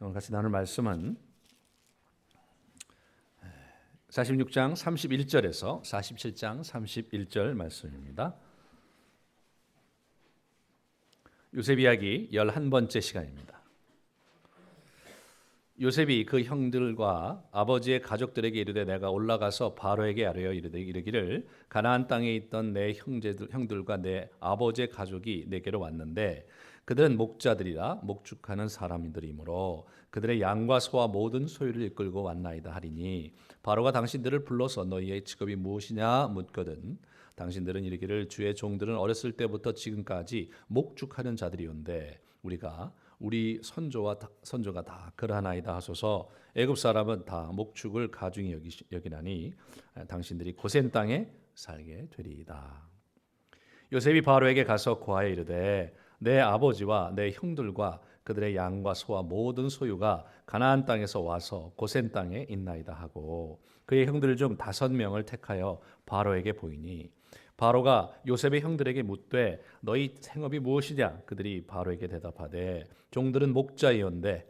오늘 같이 나눌 말씀은 46장 31절에서 47장 31절 말씀입니다. 요셉 이야기 11번째 시간입니다. 요셉이 그 형들과 아버지의 가족들에게 이르되 내가 올라가서 바로에게 아뢰어 이르기를 가나안 땅에 있던 내 형들과 내 아버지의 가족이 내게로 왔는데 그들은 목자들이라 목축하는 사람들이므로 그들의 양과 소와 모든 소유를 이끌고 왔나이다 하리니 바로가 당신들을 불러서 너희의 직업이 무엇이냐 묻거든 당신들은 이르기를 주의 종들은 어렸을 때부터 지금까지 목축하는 자들이온데 우리 선조가 다 그러하나이다 하소서. 애굽 사람은 다 목축을 가중히 여기나니 당신들이 고센 땅에 살게 되리이다. 요셉이 바로에게 가서 고하여 이르되 내 아버지와 내 형들과 그들의 양과 소와 모든 소유가 가나안 땅에서 와서 고센 땅에 있나이다 하고 그의 형들 중 5명을 택하여 바로에게 보이니 바로가 요셉의 형들에게 묻되 너희 생업이 무엇이냐 그들이 바로에게 대답하되 종들은 목자이온데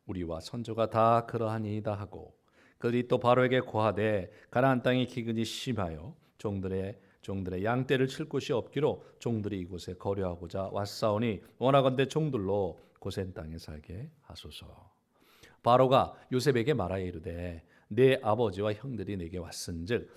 우리와 선조가 다 그러하니이다 하고 그들이 또 바로에게 고하되 가나안 땅의 기근이 심하여 종들의 양떼를 칠 곳이 없기로 종들이 이곳에 거류하고자 왔사오니 원하건대 종들로 고센 땅에 살게 하소서. 바로가 요셉에게 말하여 이르되 내 아버지와 형들이 내게 왔은즉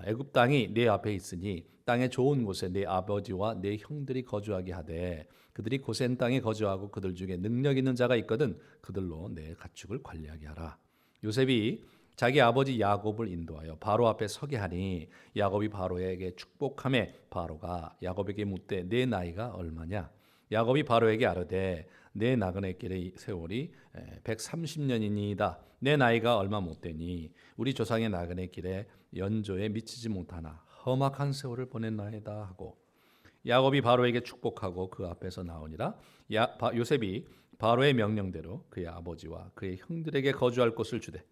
애굽 땅이 내 앞에 있으니 땅의 좋은 곳에 내 아버지와 내 형들이 거주하게 하되 그들이 고센 땅에 거주하고 그들 중에 능력 있는 자가 있거든 그들로 내 가축을 관리하게 하라. 요셉이 자기 아버지 야곱을 인도하여 바로 앞에 서게 하니 야곱이 바로에게 축복하매 바로가 야곱에게 묻되 내 나이가 얼마냐? 야곱이 바로에게 아뢰되 내 나그네 길의 세월이 130년이니이다. 내 나이가 얼마 못 되니 우리 조상의 나그네 길에 연조에 미치지 못하나 험악한 세월을 보냈나이다 하고 야곱이 바로에게 축복하고 그 앞에서 나오니라. 요셉이 바로의 명령대로 그의 아버지와 그의 형들에게 거주할 곳을 주되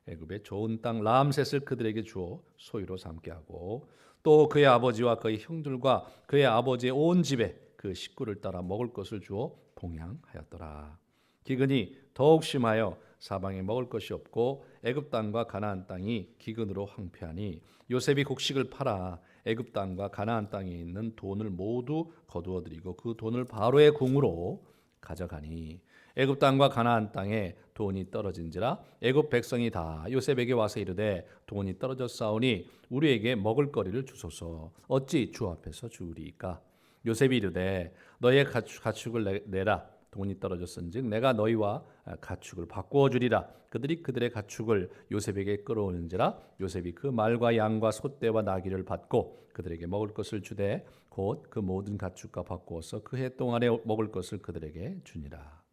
애굽의 좋은 땅 라암셋을 그들에게 주어 소유로 삼게 하고 또 그의 아버지와 그의 형들과 그의 아버지의 온 집에 그 식구를 따라 먹을 것을 주어 동양하였더라. 기근이 더욱 심하여 사방에 먹을 것이 없고 애굽 땅과 가나안 땅이 기근으로 황폐하니 요셉이 곡식을 팔아 애굽 땅과 가나안 땅에 있는 돈을 모두 거두어 들이고 그 돈을 바로의 궁으로 가져가니 애굽 땅과 가나안 땅에 돈이 떨어진지라 애굽 백성이 다 요셉에게 와서 이르되 돈이 떨어졌사오니 우리에게 먹을 거리를 주소서. 어찌 주 앞에서 주우리이까? 요셉이 이르되 너의 가축을 내라. 돈이 떨어졌은즉 내가 너희와 가축을 바꾸어 주리라. 그들이 그들의 가축을 요셉에게 끌어오는지라 요셉이 그 말과 양과 소떼와 나귀를 받고 그들에게 먹을 것을 주되 곧 그 모든 가축과 바꾸어서 그 해 동안에 먹을 것을 그들에게 주니라.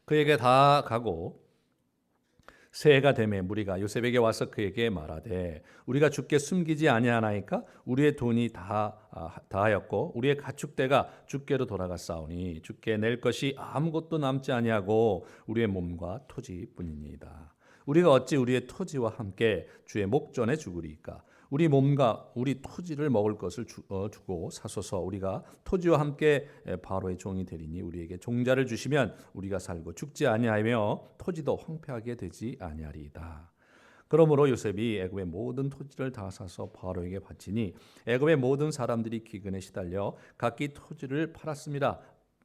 그에게 다 가고 새해가 되매 무리가 요셉에게 와서 그에게 말하되 우리가 주께 숨기지 아니하나이까? 우리의 돈이 다하였고 우리의 가축대가 주께로 돌아갔사오니 주께 낼 것이 아무것도 남지 아니하고 우리의 몸과 토지뿐이니이다. 우리가 어찌 우리의 토지와 함께 주의 목전에 죽으리이까? 우리 몸과 우리 토지를 먹을 것을 주고 사소서. 우리가 토지와 함께 바로의 종이 되리니 우리에게 종자를 주시면 우리가 살고 죽지 아니하며 토지도 황폐하게 되지 아니하리이다. 그러므로 요셉이 애굽의 모든 토지를 다 사서 바로에게 바치니 애굽의 모든 사람들이 기근에 시달려 각기 토지를 팔았습니다.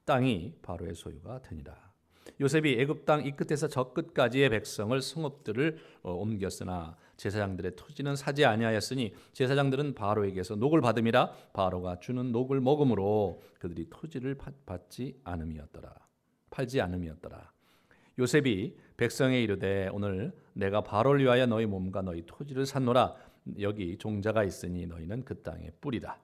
땅이 바로의 소유가 되니라. 요셉이 애굽 땅 이 끝에서 저 끝까지의 백성을 성읍들을 옮겼으나 제사장들의 토지는 사지 아니하였으니 제사장들은 바로에게서 녹을 받음이라 바로가 주는 녹을 먹음으로 그들이 토지를 팔지 않음이었더라. 요셉이 백성에 이르되 오늘 내가 바로를 위하여 너희 몸과 너희 토지를 샀노라. 여기 종자가 있으니 너희는 그 땅의 뿌리라.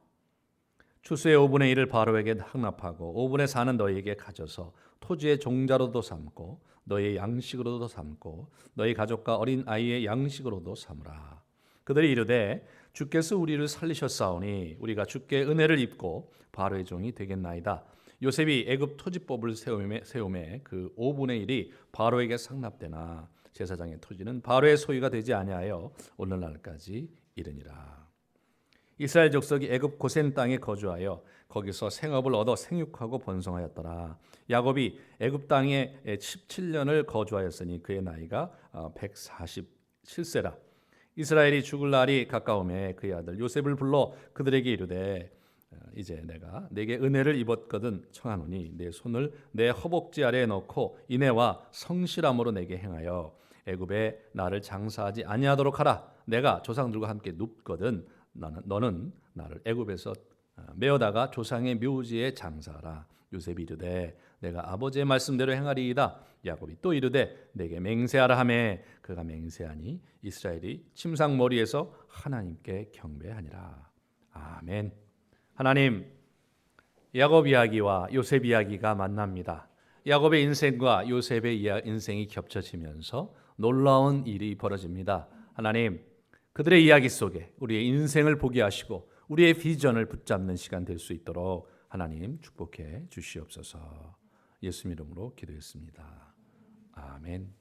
추수의 5분의 1을 바로에게 항납하고 5분의 4는 너희에게 가져서 토지의 종자로도 삼고 너희의 양식으로도 삼고 너희 가족과 어린 아이의 양식으로도 삼으라. 그들이 이르되 주께서 우리를 살리셨사오니 우리가 주께 은혜를 입고 바로의 종이 되겠나이다. 요셉이 애굽 토지법을 세우매 그 5분의 1이 바로에게 상납되나 제사장의 토지는 바로의 소유가 되지 아니하여 오늘날까지 이르니라. 이스라엘 족속이 애굽 고센 땅에 거주하여 거기서 생업을 얻어 생육하고 번성하였더라. 야곱이 애굽 땅에 17년을 거주하였으니 그의 나이가 147세라. 이스라엘이 죽을 날이 가까우매 그의 아들 요셉을 불러 그들에게 이르되 이제 내가 내게 은혜를 입었거든 청하노니 내 손을 내 허벅지 아래에 넣고 인애와 성실함으로 내게 행하여 애굽에 나를 장사하지 아니하도록 하라. 내가 조상들과 함께 눕거든 너는 나를 애굽에서 메어다가 조상의 묘지에 장사하라. 요셉이 이르되 내가 아버지의 말씀대로 행하리이다. 야곱이 또 이르되 내게 맹세하라 하매 그가 맹세하니 이스라엘이 침상머리에서 하나님께 경배하니라. 아멘. 하나님, 야곱 이야기와 요셉 이야기가 만납니다. 야곱의 인생과 요셉의 인생이 겹쳐지면서 놀라운 일이 벌어집니다. 하나님, 그들의 이야기 속에 우리의 인생을 보게 하시고 우리의 비전을 붙잡는 시간 될 수 있도록 하나님 축복해 주시옵소서. 예수 이름으로 기도했습니다. 아멘.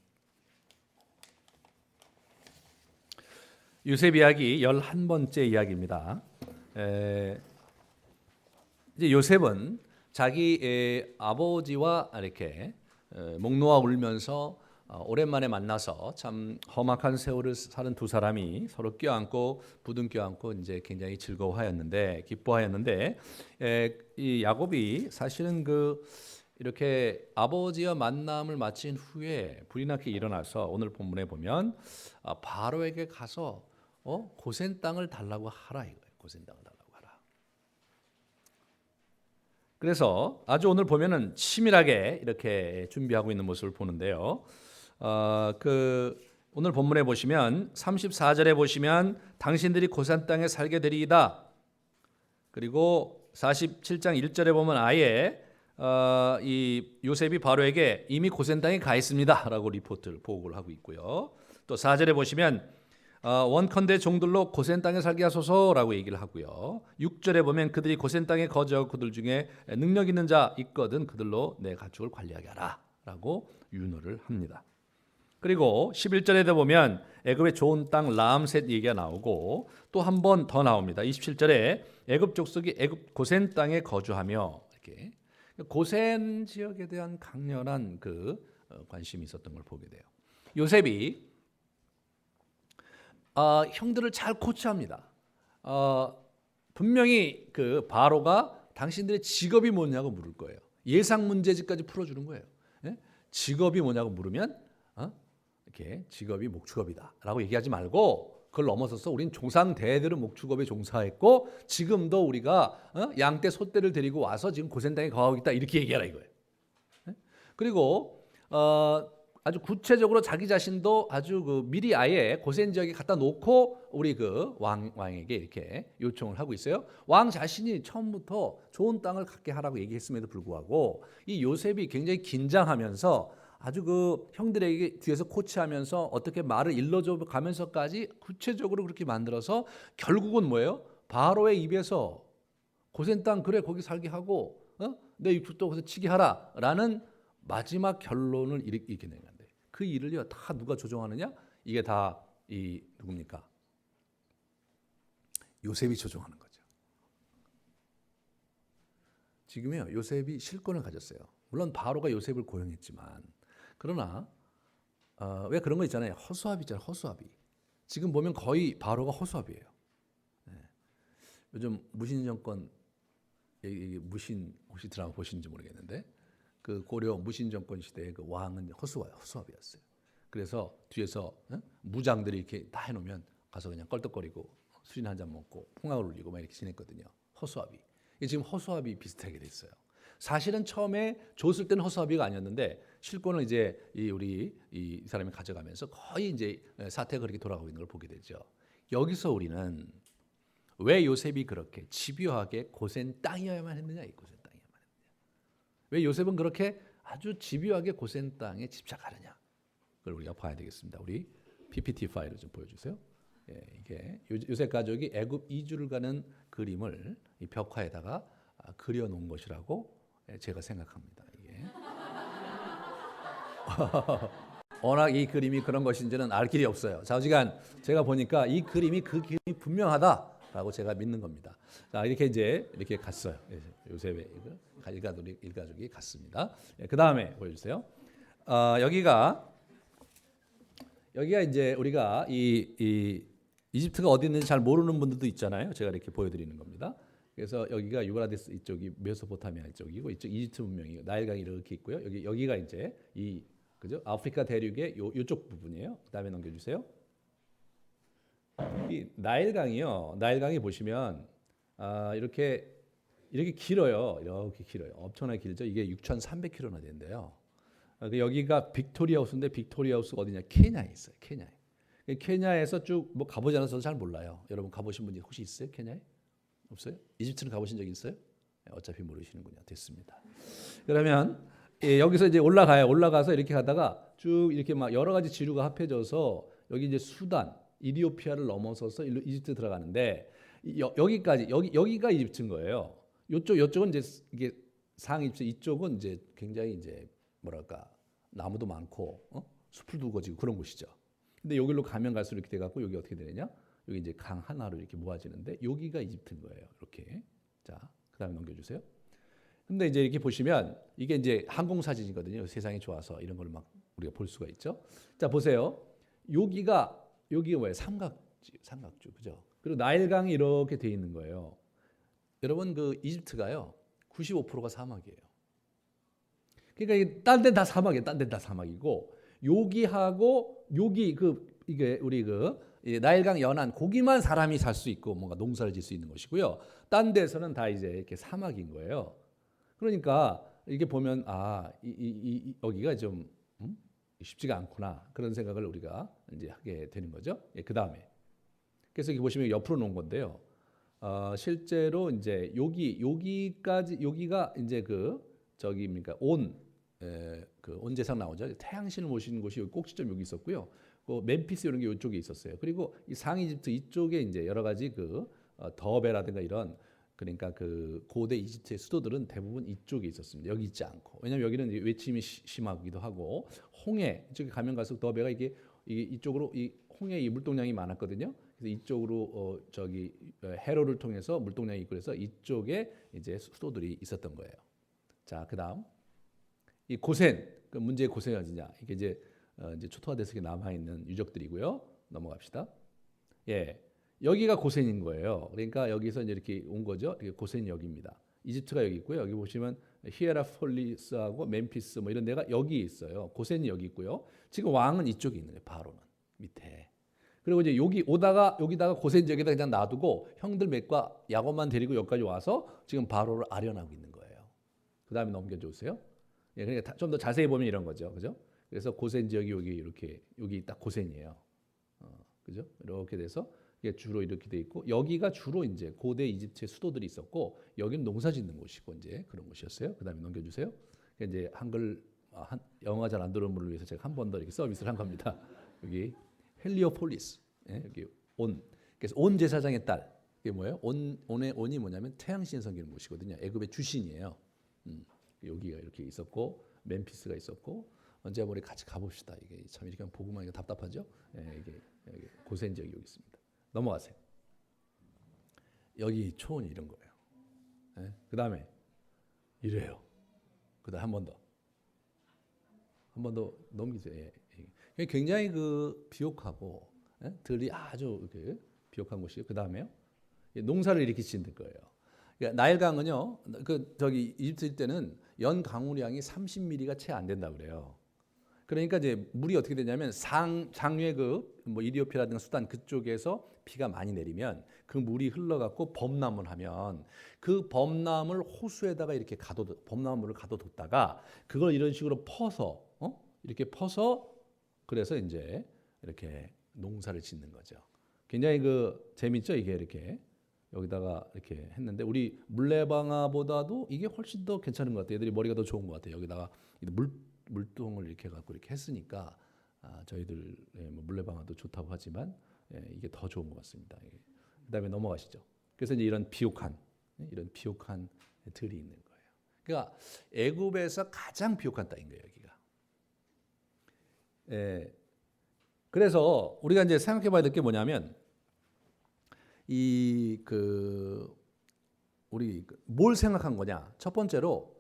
요셉 이야기 11번째 이야기입니다. 이제 요셉은 자기 아버지와 이렇게 목 놓아 울면서 오랜만에 만나서 참 험악한 세월을 사는 두 사람이 서로 껴안고 부둥 껴안고 이제 굉장히 즐거워하였는데 기뻐하였는데 이 야곱이 사실은 이렇게 아버지와 만남을 마친 후에 불이 나게 일어나서 오늘 본문에 보면 바로에게 가서 고센 땅을 달라고 하라 이거예요. 고센 땅을 달라고 하라. 그래서 아주 오늘 보면은 치밀하게 이렇게 준비하고 있는 모습을 보는데요. 오늘 본문에 보시면 34절에 보시면 당신들이 고센 땅에 살게 되리이다. 그리고 47장 1절에 보면 아예 이 요셉이 바로에게 이미 고센 땅에 가 있습니다라고 보고를 하고 있고요. 또 4절에 보시면 원컨대 종들로 고센 땅에 살게 하소서라고 얘기를 하고요. 6절에 보면 그들이 고센 땅에 거주하고 그들 중에 능력 있는 자 있거든 그들로 내 가축을 관리하게 하라라고 윤호를 합니다. 그리고 11절에도 보면 애굽의 좋은 땅 라암셋 얘기가 나오고 또 한 번 더 나옵니다. 27절에 애굽 족속이 애굽 고센 땅에 거주하며 이렇게 고센 지역에 대한 강렬한 관심이 있었던 걸 보게 돼요. 요셉이 형들을 잘 코치합니다. 분명히 바로가 당신들의 직업이 뭐냐고 물을 거예요. 예상 문제집까지 풀어주는 거예요. 예? 직업이 뭐냐고 물으면 이렇게 직업이 목축업이다라고 얘기하지 말고 그걸 넘어서서 우린 조상 대대로 목축업에 종사했고 지금도 우리가 양떼 소떼를 데리고 와서 지금 고센 땅에 거하고 있다 이렇게 얘기하라 이거예요. 예? 그리고 아주 구체적으로 자기 자신도 아주 미리 아예 고센 지역에 갖다 놓고 우리 왕에게 이렇게 요청을 하고 있어요. 왕 자신이 처음부터 좋은 땅을 갖게 하라고 얘기했음에도 불구하고 이 요셉이 굉장히 긴장하면서 아주 형들에게 뒤에서 코치하면서 어떻게 말을 일러줘 가면서까지 구체적으로 그렇게 만들어서 결국은 뭐예요? 바로의 입에서 고센 땅 그래 거기 살게 하고 내 육축도 거기서 치게 하라라는 마지막 결론을 이렇게 내는 건데 그 일을요 다 누가 조종하느냐? 이게 다 누굽니까? 요셉이 조종하는 거죠. 지금요 요셉이 실권을 가졌어요. 물론 바로가 요셉을 고용했지만 그러나 왜 그런 거 있잖아요. 허수아비 있잖아요. 허수아비. 지금 보면 거의 바로가 허수아비예요. 네. 요즘 무신 정권 무신 혹시 드라마 보시는지 모르겠는데 고려 무신 정권 시대의 왕은 허수아비였어요. 그래서 뒤에서 무장들이 이렇게 다 해놓으면 가서 그냥 껄떡거리고 술이나 한잔 먹고 풍악을 울리고 막 이렇게 지냈거든요. 허수아비. 지금 허수아비 비슷하게 됐어요. 사실은 처음에 줬을 때는 허수아비가 아니었는데 실권을 이제 이 사람이 가져가면서 거의 이제 사태가 그렇게 돌아가고 있는 걸 보게 되죠. 여기서 우리는 왜 요셉이 그렇게 집요하게 고센 땅이어야만 했느냐, 이 고센 땅이어야만 했느냐. 왜 요셉은 그렇게 아주 집요하게 고센 땅에 집착하느냐. 그걸 우리가 봐야 되겠습니다. 우리 PPT 파일을 좀 보여주세요. 예, 이게 요셉 가족이 애굽 이주를 가는 그림을 이 벽화에다가 그려놓은 것이라고 제가 생각합니다. 이게 워낙 이 그림이 그런 것인지는 알 길이 없어요. 좌우지간 제가 보니까 이 그림이 그 그림이 분명하다. 거다라고 제가 믿는 겁니다. 자, 이렇게 이제 이렇게 갔어요. 요셉의 일가족이 갔습니다. 그 다음에 보여주세요. 여기가 이제 우리가 이 이집트가 어디 있는지 잘 모르는 분들도 있잖아요. 제가 이렇게 보여드리는 겁니다. 그래서 여기가 유브라디스 이쪽이 메소포타미아 이쪽이고 이쪽 이집트 문명이 나일강이 이렇게 있고요. 여기가 이제 이 그죠? 아프리카 대륙의 요쪽 부분이에요. 그다음에 넘겨주세요. 이 나일강이요. 나일강이 보시면 이렇게 길어요. 이렇게 길어요. 엄청나게 길죠. 이게 6,300km나 된대요. 여기가 빅토리아우스인데 빅토리아우스가 어디냐? 케냐에 있어요. 케냐에. 케냐에서 쭉 뭐 가보지 않아서 잘 몰라요. 여러분 가보신 분이 혹시 있어요? 케냐에? 없어요? 이집트는 가보신 적 있어요? 어차피 모르시는군요. 됐습니다. 그러면 여기서 이제 올라가서 이렇게 가다가 쭉 이렇게 막 여러 가지 지류가 합해져서 여기 이제 수단, 이디오피아를 넘어서서 이집트 들어가는데 여기가 이집트인 거예요. 요쪽은 이제 이게 상이집트, 이쪽은 이제 굉장히 이제 뭐랄까 나무도 많고 숲을 두거지고 그런 곳이죠. 근데 여기로 가면 갈수록 이렇게 돼갖고 여기 어떻게 되느냐? 여기 이제 강 하나로 이렇게 모아지는데 여기가 이집트인 거예요. 이렇게. 자, 그다음에 넘겨주세요. 근데 이제 이렇게 보시면 이게 이제 항공 사진이거든요. 세상이 좋아서 이런 걸 막 우리가 볼 수가 있죠. 자, 보세요. 여기가 뭐예요? 삼각주, 그죠? 그리고 나일강이 이렇게 돼 있는 거예요. 여러분 그 이집트가요 95%가 사막이에요. 그러니까 딴 데는 다 사막이에요. 딴 데는 다 사막이고 여기하고 여기 이게 우리 나일강 연안 거기만 사람이 살 수 있고 뭔가 농사를 지을 수 있는 것이고요. 딴 데서는 다 이제 이렇게 사막인 거예요. 그러니까 이게 보면 여기가 좀 쉽지가 않구나 그런 생각을 우리가 이제 하게 되는 거죠. 그 다음에 그래서 여기 보시면 옆으로 놓은 건데요. 실제로 이제 여기가 이제 저기입니까 온 제상 나오죠. 태양신을 모시는 곳이 여기 꼭지점 여기 있었고요. 멤피스 이런 게 이쪽에 있었어요. 그리고 이 상이집트 이쪽에 이제 여러 가지 더베라든가 이런 그러니까 고대 이집트의 수도들은 대부분 이쪽에 있었습니다. 여기 있지 않고. 왜냐하면 여기는 외침이 심하기도 하고 홍해 이쪽에 가면 갈수록 더베가 이쪽으로 이 홍해 이 물동량이 많았거든요. 그래서 이쪽으로 저기 해로를 통해서 물동량이 있고 그래서 이쪽에 이제 수도들이 있었던 거예요. 자, 그다음 이 고센 문제의 고센이 어디냐? 이게 이제 초토화 대석에 남아 있는 유적들이고요. 넘어갑시다. 예. 여기가 고센인 거예요. 그러니까 여기서 이제 이렇게 온 거죠. 이게 고센 여기입니다. 이집트가 여기 있고요. 여기 보시면 히에라폴리스하고 멤피스 뭐 이런 데가 여기 있어요. 고센이 여기 있고요. 지금 왕은 이쪽에 있는 거예요. 바로는 밑에. 그리고 이제 여기다가 고센 지역에다 그냥 놔두고 형들 몇과 야곱만 데리고 여기까지 와서 지금 바로를 아련하고 있는 거예요. 그 다음에 넘겨주세요. 예, 그러니까 좀 더 자세히 보면 이런 거죠, 그죠? 그래서 고센 지역이 여기 딱 고센이에요. 그죠? 이렇게 돼서 이게 주로 이렇게 돼 있고 여기가 주로 이제 고대 이집트의 수도들이 있었고 여기는 농사짓는 곳이고 이제 그런 곳이었어요. 그다음에 넘겨주세요. 이제 한글 영어가 잘 안 들어오는 분을 위해서 제가 한 번 더 이렇게 서비스를 한 겁니다. 여기 헬리오폴리스, 예, 여기 그래서 온 제사장의 딸 이게 뭐예요? 온이 뭐냐면 태양신 섬기는 곳이거든요. 애굽의 주신이에요. 여기가 이렇게 있었고 멤피스가 있었고 언제 한번 같이 가봅시다. 이게 참 이렇게 보고만 이게 답답하죠. 예, 이게 고센 지역이 여기 있습니다. 넘어가세요. 여기 초원이 이런 거예요. 예? 그 다음에 이래요. 그 다음 한 번 더 넘기세요. 예. 굉장히 비옥하고 들이 아주 이렇게 비옥한 곳이에요. 그 다음에요. 농사를 이렇게 짓는 거예요. 그러니까 나일강은요. 저기 이집트 때는 연 강우량이 30mm가 채 안 된다 그래요. 그러니까 이제 물이 어떻게 되냐면 상류의 뭐 이디오피아라든가 수단 그쪽에서 비가 많이 내리면 그 물이 흘러갖고 범람을 하면 그 범람을 호수에다가 이렇게 범람물을 가둬뒀다가 그걸 이런 식으로 이렇게 퍼서 그래서 이제 이렇게 농사를 짓는 거죠. 굉장히 재밌죠 이게 이렇게 여기다가 이렇게 했는데 우리 물레방아보다도 이게 훨씬 더 괜찮은 것 같아요. 애들이 머리가 더 좋은 것 같아요. 여기다가 물동을 이렇게 갖고 이렇게 했으니까 저희들 뭐 물레방아도 좋다고 하지만 이게 더 좋은 것 같습니다. 그다음에 넘어가시죠. 그래서 이제 이런 비옥한 들이 있는 거예요. 그러니까 애굽에서 가장 비옥한 땅인 거예요, 여기가. 그래서 우리가 이제 생각해봐야 될 게 뭐냐면 이 우리 뭘 생각한 거냐? 첫 번째로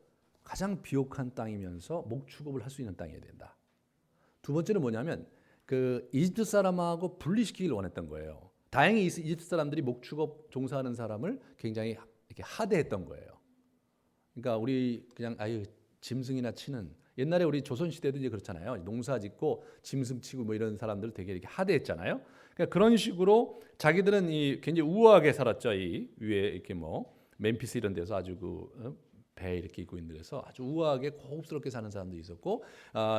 가장 비옥한 땅이면서 목축업을 할 수 있는 땅이어야 된다. 두 번째는 뭐냐면 이집트 사람하고 분리시키기를 원했던 거예요. 다행히 이집트 사람들이 목축업 종사하는 사람을 굉장히 이렇게 하대했던 거예요. 그러니까 우리 그냥 짐승이나 치는, 옛날에 우리 조선 시대도 이제 그렇잖아요. 농사 짓고 짐승 치고 뭐 이런 사람들 되게 이렇게 하대했잖아요. 그러니까 그런 식으로 자기들은 굉장히 우아하게 살았죠. 이 위에 이렇게 뭐 멤피스 이런 데서 아주 배 이렇게 입고 있는 데서 아주 우아하게 고급스럽게 사는 사람도 있었고,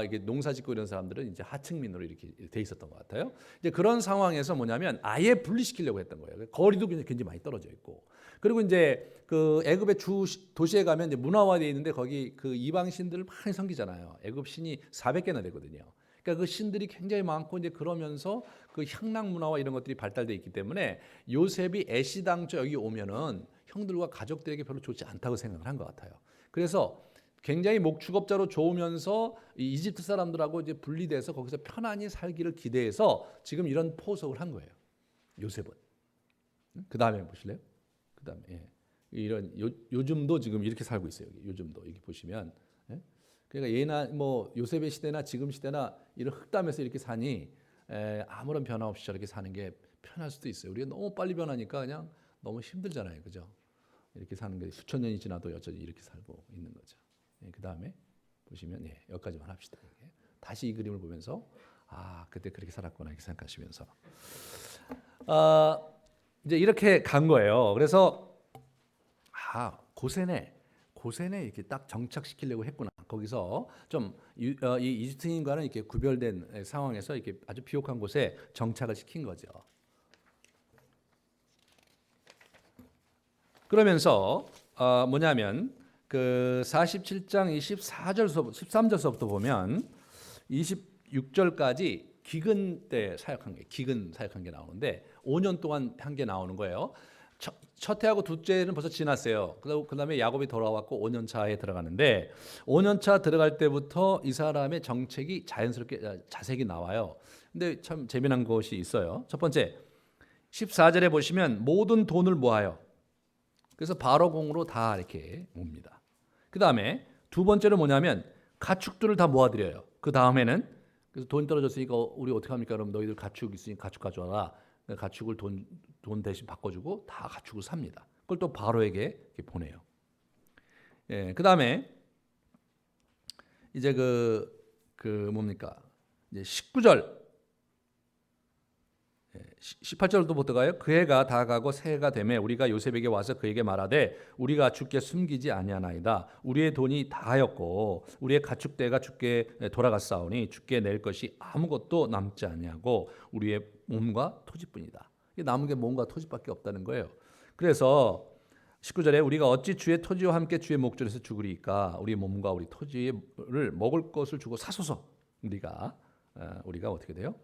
이게 농사 짓고 이런 사람들은 이제 하층민으로 이렇게 돼 있었던 것 같아요. 이제 그런 상황에서 뭐냐면 아예 분리시키려고 했던 거예요. 거리도 굉장히 많이 떨어져 있고, 그리고 이제 애굽의 주 도시에 가면 이제 문화화되어 있는데 거기 이방 신들을 많이 섬기잖아요. 애굽 신이 400개나 되거든요. 그러니까 그 신들이 굉장히 많고 이제 그러면서 향락 문화와 이런 것들이 발달돼 있기 때문에 요셉이 애시당초 여기 오면은 형들과 가족들에게 별로 좋지 않다고 생각을 한 것 같아요. 그래서 굉장히 목축업자로 좋으면서 이 이집트 사람들하고 이제 분리돼서 거기서 편안히 살기를 기대해서 지금 이런 포석을 한 거예요. 요셉은. 그 다음에 보실래요? 그 다음에 이런 요즘도 지금 이렇게 살고 있어요. 요즘도 여기 보시면. 그러니까 예나 뭐 요셉의 시대나 지금 시대나 이런 흑담에서 이렇게 사니 아무런 변화 없이 저렇게 사는 게 편할 수도 있어요. 우리가 너무 빨리 변하니까 그냥 너무 힘들잖아요, 그죠? 이렇게 사는 게 수천 년이 지나도 여전히 이렇게 살고 있는 거죠. 그 다음에 보시면 여기까지만 합시다. 다시 이 그림을 보면서 그때 그렇게 살았구나 이렇게 생각하시면서 이제 이렇게 간 거예요. 그래서 고센에 이렇게 딱 정착시키려고 했구나. 거기서 좀 이 이집트인과는 이렇게 구별된 상황에서 이렇게 아주 비옥한 곳에 정착을 시킨 거죠. 그러면서 뭐냐면 47장 13절서부터 보면 26절까지 기근 때 사역한 게 나오는데 5년 동안 한 게 나오는 거예요. 첫 해하고 둘째는 벌써 지났어요. 그다음에 야곱이 돌아왔고 5년 차에 들어가는데 5년 차 들어갈 때부터 이 사람의 정책이 자연스럽게 자색이 나와요. 근데 참 재미난 것이 있어요. 첫 번째 14절에 보시면 모든 돈을 모아요. 그래서 바로공으로 다 이렇게 옵니다. 그 다음에 두 번째로 뭐냐면 가축들을 다 모아드려요. 그 다음에는 그래서 돈이 떨어졌으니까 우리 어떻게 합니까? 그럼 너희들 가축 있으니까 가축 가져와라. 가축을 돈 대신 바꿔주고 다 가축을 삽니다. 그걸 또 바로에게 이렇게 보내요. 그 다음에 이제 뭡니까? 이제 19절 18절도 못 들어가요. 그 해가 다 가고 새해가 되매 우리가 요셉에게 와서 그에게 말하되 우리가 주께 숨기지 아니하나이다. 우리의 돈이 다하였고 우리의 가축대가 주께 돌아갔사오니 주께 낼 것이 아무것도 남지 아니하고 우리의 몸과 토지뿐이다. 남은 게 몸과 토지밖에 없다는 거예요. 그래서 19절에 우리가 어찌 주의 토지와 함께 주의 목전에서 죽으리까? 우리 몸과 우리 토지를 먹을 것을 주고 사소서. 우리가 어떻게 돼요?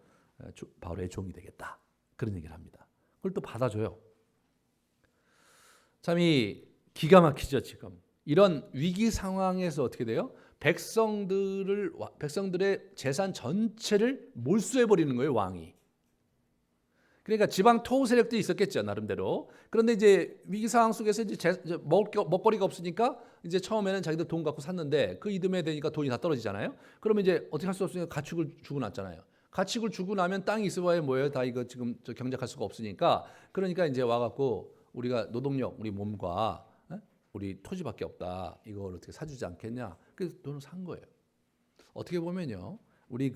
바로의 종이 되겠다. 그런 얘기를 합니다. 그걸 또 받아줘요. 참 기가 막히죠. 지금 이런 위기 상황에서 어떻게 돼요? 백성들의 재산 전체를 몰수해 버리는 거예요, 왕이. 그러니까 지방 토우 세력도 있었겠죠, 나름대로. 그런데 이제 위기 상황 속에서 이제 먹거리가 없으니까 이제 처음에는 자기들 돈 갖고 샀는데 그 이듬해 되니까 돈이 다 떨어지잖아요. 그러면 이제 어떻게 할 수 없으니까 가축을 주고 놨잖아요. 가축을 주고 나면 땅이 있어봐야 뭐예요? 다 이거 지금 경작할 수가 없으니까. 그러니까 이제 와갖고 우리가 노동력, 우리 몸과 우리 토지밖에 없다. 이걸 어떻게 사주지 않겠냐? 그래서 돈을 산 거예요. 어떻게 보면요, 우리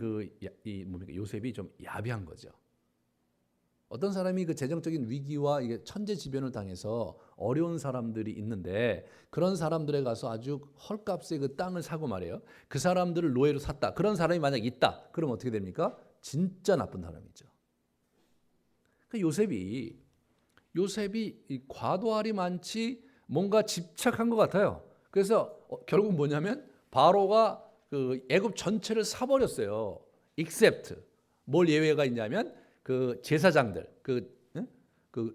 요셉이 좀 야비한 거죠. 어떤 사람이 재정적인 위기와 이게 천재지변을 당해서 어려운 사람들이 있는데 그런 사람들에 가서 아주 헐값에 그 땅을 사고 말이에요. 그 사람들을 노예로 샀다. 그런 사람이 만약 있다. 그럼 어떻게 됩니까? 진짜 나쁜 사람이죠. 그 요셉이 과도할이 많지 뭔가 집착한 것 같아요. 그래서 결국 뭐냐면 바로가 애굽 전체를 사버렸어요. except 뭘 예외가 있냐면 제사장들,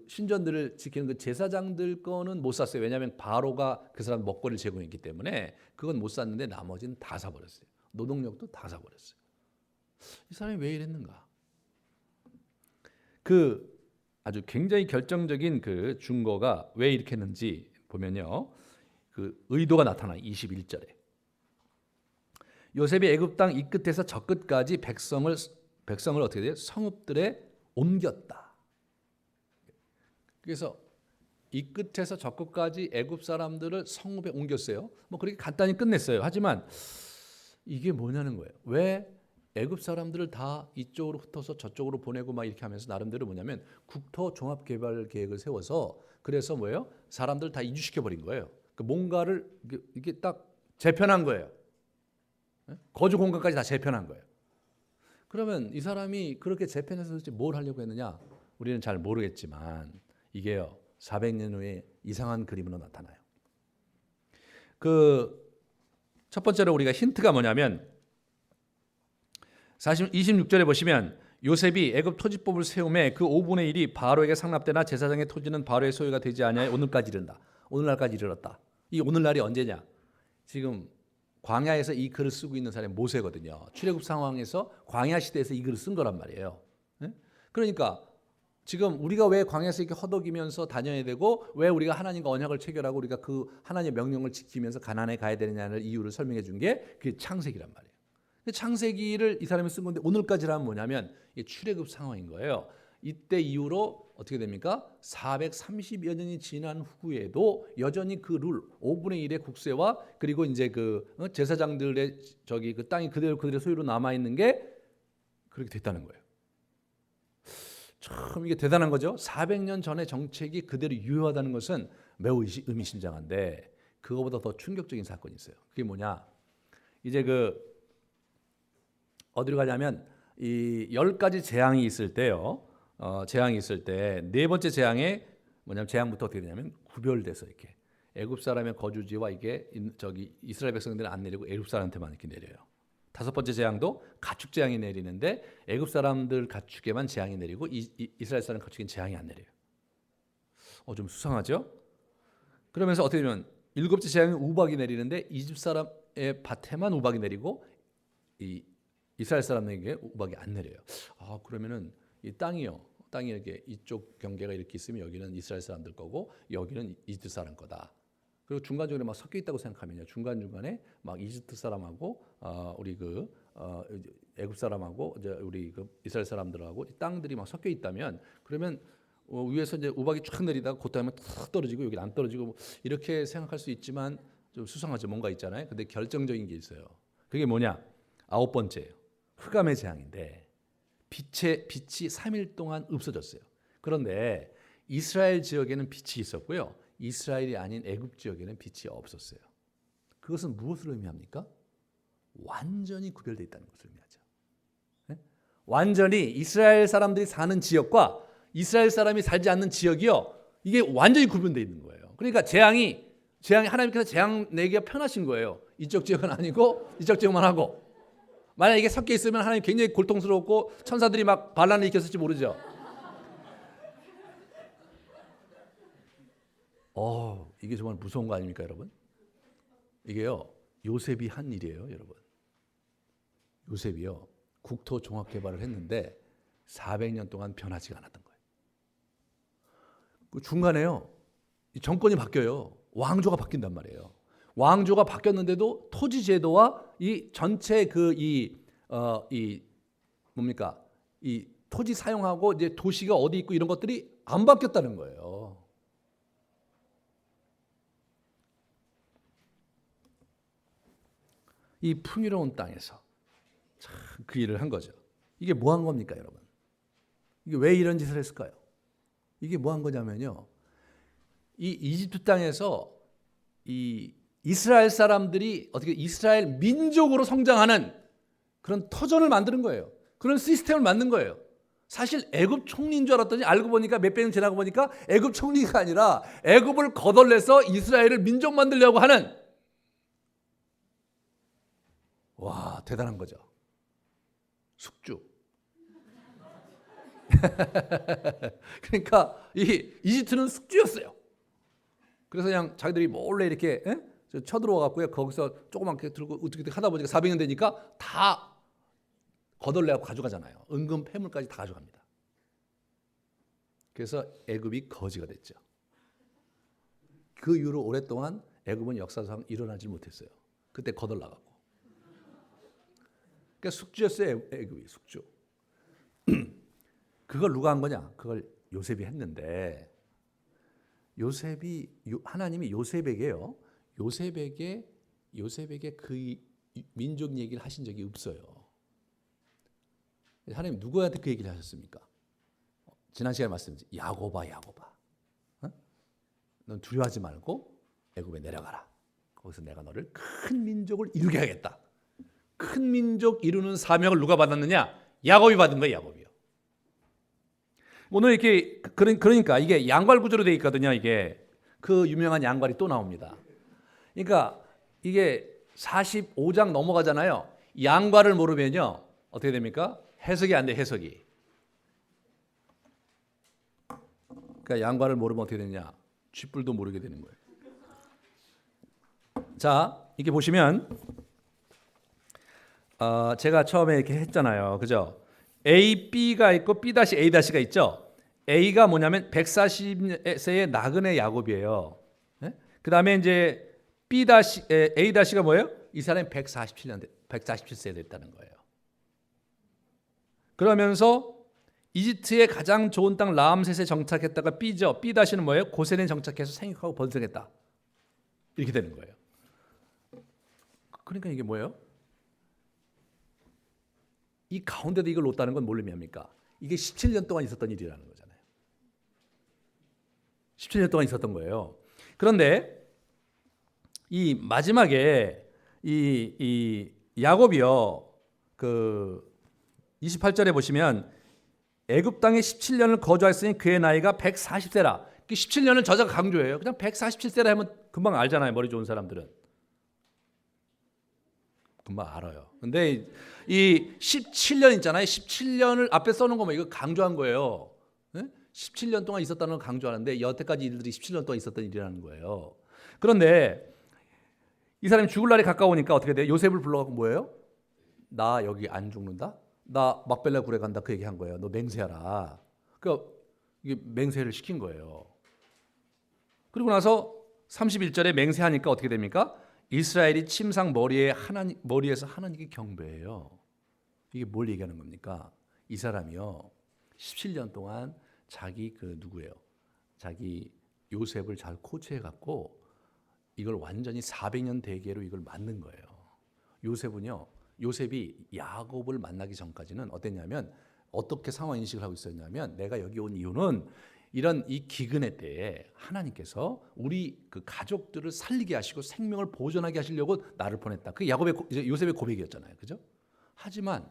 신전들을 지키는 그 제사장들 거는 못 샀어요. 왜냐하면 바로가 그 사람 먹거리를 제공했기 때문에 그건 못 샀는데 나머지는 다 사버렸어요. 노동력도 다 사버렸어요. 이 사람이 왜 이랬는가? 아주 굉장히 결정적인 그 증거가 왜 이렇게 했는지 보면요. 그 의도가 나타나 21절에 요셉이 애굽 땅 이 끝에서 저 끝까지 백성을 어떻게 돼요? 성읍들에 옮겼다. 그래서 이 끝에서 저 끝까지 애굽 사람들을 성읍에 옮겼어요. 뭐 그렇게 간단히 끝냈어요. 하지만 이게 뭐냐는 거예요. 왜 애굽 사람들을 다 이쪽으로 흩어서 저쪽으로 보내고 막 이렇게 하면서 나름대로 뭐냐면 국토 종합 개발 계획을 세워서 그래서 뭐예요? 사람들 다 이주시켜 버린 거예요. 그 뭔가를 이게 딱 재편한 거예요. 거주 공간까지 다 재편한 거예요. 그러면 이 사람이 그렇게 재편해서 뭘 하려고 했느냐? 우리는 잘 모르겠지만 이게요. 400년 후에 이상한 그림으로 나타나요. 그 첫 번째로 우리가 힌트가 뭐냐면 26절에 보시면 요셉이 애굽 토지법을 세움에 그 5분의 1이 바로에게 상납되나 제사장의 토지는 바로의 소유가 되지 아니하여 오늘까지 이른다. 오늘날까지 이르렀다. 이 오늘날이 언제냐? 지금 광야에서 이 글을 쓰고 있는 사람이 모세거든요. 출애굽 상황에서 광야 시대에서 이 글을 쓴 거란 말이에요. 그러니까 지금 우리가 왜 광야에서 이렇게 허덕이면서 다녀야 되고 왜 우리가 하나님과 언약을 체결하고 우리가 그 하나님의 명령을 지키면서 가나안에 가야 되느냐는 이유를 설명해 준 게 그게 창세기란 말이에요. 창세기를 이 사람이 쓴 건데 오늘까지라면 뭐냐면 이게 출애굽 상황인 거예요. 이때 이후로 어떻게 됩니까? 430여 년이 지난 후에도 여전히 그 룰 5분의 1의 국세와 그리고 이제 그 제사장들의 그 땅이 그들의 소유로 남아 있는 게 그렇게 됐다는 거예요. 참 이게 대단한 거죠. 400년 전의 정책이 그대로 유효하다는 것은 매우 의미심장한데 그거보다 더 충격적인 사건이 있어요. 그게 뭐냐? 이제 그 어디로 가냐면 이 10가지 재앙이 있을 때요. 재앙이 있을 때 네 번째 재앙에 뭐냐면 재앙부터 어떻게 되냐면 구별돼서 이렇게 애굽 사람의 거주지와 이게 이스라엘 백성들은 안 내리고 애굽 사람한테만 이렇게 내려요. 다섯 번째 재앙도 가축 재앙이 내리는데 애굽 사람들 가축에만 재앙이 내리고 이스라엘 사람 가축엔 재앙이 안 내려요. 좀 수상하죠? 그러면서 어떻게 되면 일곱째 재앙이 우박이 내리는데 이집 사람의 밭에만 우박이 내리고 이스라엘 사람에게 우박이 안 내려요. 그러면은 이 땅이 이렇게 이쪽 경계가 이렇게 있으면 여기는 이스라엘 사람들 거고 여기는 이집트 사람 거다. 그리고 중간중간에 막 섞여 있다고 생각하면요. 중간중간에 막 이집트 사람하고 우리 애굽 사람하고 이제 우리 이스라엘 사람들하고 땅들이 막 섞여 있다면 그러면 위에서 이제 우박이 쫙 내리다가 그다음에 탁 떨어지고 여기 안 떨어지고 이렇게 생각할 수 있지만 좀 수상하죠. 뭔가 있잖아요. 근데 결정적인 게 있어요. 그게 뭐냐? 9번째예요. 흑암의 재앙인데 빛이 3일 동안 없어졌어요. 그런데 이스라엘 지역에는 빛이 있었고요. 이스라엘이 아닌 애굽 지역에는 빛이 없었어요. 그것은 무엇을 의미합니까? 완전히 구별되어 있다는 것을 의미하죠. 네? 완전히 이스라엘 사람들이 사는 지역과 이스라엘 사람이 살지 않는 지역이요. 이게 완전히 구분되어 있는 거예요. 그러니까 재앙이 하나님께서 재앙 내기가 편하신 거예요. 이쪽 지역은 아니고 이쪽 지역만 하고. 만약 이게 섞여 있으면 하나님 굉장히 고통스럽고 천사들이 막 반란을 일으켰을지 모르죠. 이게 정말 무서운 거 아닙니까, 여러분? 이게요, 요셉이 한 일이에요, 여러분. 요셉이요, 국토 종합 개발을 했는데 400년 동안 변하지가 않았던 거예요. 그 중간에요, 정권이 바뀌어요. 왕조가 바뀐단 말이에요. 왕조가 바뀌었는데도 토지 제도와 이 전체 뭡니까? 이 토지 사용하고 이제 도시가 어디 있고 이런 것들이 안 바뀌었다는 거예요. 이 풍요로운 땅에서 참 그 일을 한 거죠. 이게 뭐 한 겁니까, 여러분? 이게 왜 이런 짓을 했을까요? 이게 뭐 한 거냐면요. 이 이집트 땅에서 이 이스라엘 사람들이 어떻게 이스라엘 민족으로 성장하는 그런 터전을 만드는 거예요. 그런 시스템을 만든 거예요. 사실 애굽 총리인 줄 알았더니 알고 보니까 몇 백 년 지나고 보니까 애굽 총리가 아니라 애굽을 거덜내서 이스라엘을 민족 만들려고 하는 와 대단한 거죠. 숙주. 그러니까 이 이집트는 숙주였어요. 그래서 그냥 자기들이 몰래 이렇게 쳐들어와 갖고요. 거기서 조그맣게 들고 어떻게 하다 보니까 400년 되니까 다 거덜내고 가져가잖아요. 은금 폐물까지 다 가져갑니다. 그래서 애굽이 거지가 됐죠. 그 이후로 오랫동안 애굽은 역사상 일어나지 못했어요. 그때 거덜나가고. 그러니까 숙주였어요. 애굽이 숙주. 그걸 누가 한 거냐? 그걸 요셉이 했는데 하나님이 요셉에게요. 요셉에게 그 민족 얘기를 하신 적이 없어요. 하나님 누구한테 그 얘기를 하셨습니까? 지난 시간에 말씀드렸죠. 야곱아. 어? 넌 두려워하지 말고 애굽에 내려가라. 거기서 내가 너를 큰 민족을 이루게 하겠다. 큰 민족 이루는 사명을 누가 받았느냐? 야곱이 받은 거예요. 야곱이요. 오늘 이렇게 그러니까 이게 양괄 구조로 되어 있거든요. 이게 그 유명한 양괄이 또 나옵니다. 그러니까 이게 45장 넘어가잖아요. 양괄을 모르면요 어떻게 됩니까? 해석이 안 돼. 해석이. 그러니까 양괄을 모르면 어떻게 되냐? 쥐뿔도 모르게 되는 거예요. 자, 이렇게 보시면 제가 처음에 이렇게 했잖아요. 그죠? A, B가 있고 B-A-가 있죠. A가 뭐냐면 140세의 나그네 야곱이에요. 네? 그 다음에 이제 A-가 뭐예요? 이 사람이 147세 됐다는 거예요. 그러면서 이집트의 가장 좋은 땅 라암셋에 정착했다가 B죠. B-는 뭐예요? 고센에 정착해서 생육하고 번성했다. 이렇게 되는 거예요. 그러니까 이게 뭐예요? 이 가운데도 이걸 놓다는 건 뭘 의미합니까? 이게 17년 동안 있었던 일이라는 거잖아요. 17년 동안 있었던 거예요. 그런데 이 마지막에 이 야곱이요. 그 28절에 보시면 애굽 땅에 17년을 거주하였으니 그의 나이가 140세라. 17년을 저자가 강조해요. 그냥 147세라 하면 금방 알잖아요. 머리 좋은 사람들은. 금방 알아요. 근데 이 17년 있잖아요. 17년을 앞에 써놓은 거면 이거 강조한 거예요. 네? 17년 동안 있었다는 걸 강조하는데 여태까지 일들이 17년 동안 있었던 일이라는 거예요. 그런데 이 사람이 죽을 날이 가까우니까 어떻게 돼요? 요셉을 불러갖고 뭐예요? 나 여기 안 죽는다? 나 막벨라 굴에 간다. 그 얘기한 거예요. 너 맹세하라. 그러니까 이게 맹세를 시킨 거예요. 그리고 나서 31절에 맹세하니까 어떻게 됩니까? 이스라엘이 침상 머리에서 하나님께 경배해요. 이게 뭘 얘기하는 겁니까? 이 사람이요 17년 동안 자기 자기 요셉을 잘 코치해 갖고 이걸 완전히 400년 대계로 이걸 만든 거예요. 요셉이 야곱을 만나기 전까지는 어땠냐면 어떻게 상황 인식을 하고 있었냐면 내가 여기 온 이유는 이런 이 기근의 때에 하나님께서 우리 그 가족들을 살리게 하시고 생명을 보존하게 하시려고 나를 보냈다. 그게 요셉의 고백이었잖아요. 그죠? 하지만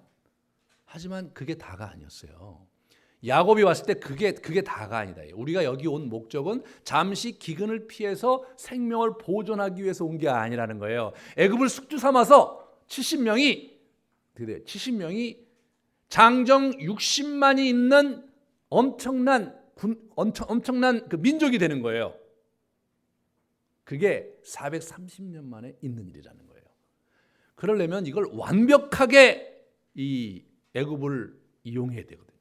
그게 다가 아니었어요. 야곱이 왔을 때 그게 다가 아니다. 우리가 여기 온 목적은 잠시 기근을 피해서 생명을 보존하기 위해서 온 게 아니라는 거예요. 애굽을 숙주 삼아서 70명이 장정 60만이 있는 엄청난 그 민족이 되는 거예요. 그게 430년 만에 있는 일이라는 거예요. 그러려면 이걸 완벽하게 이 애굽을 이용해야 되거든요.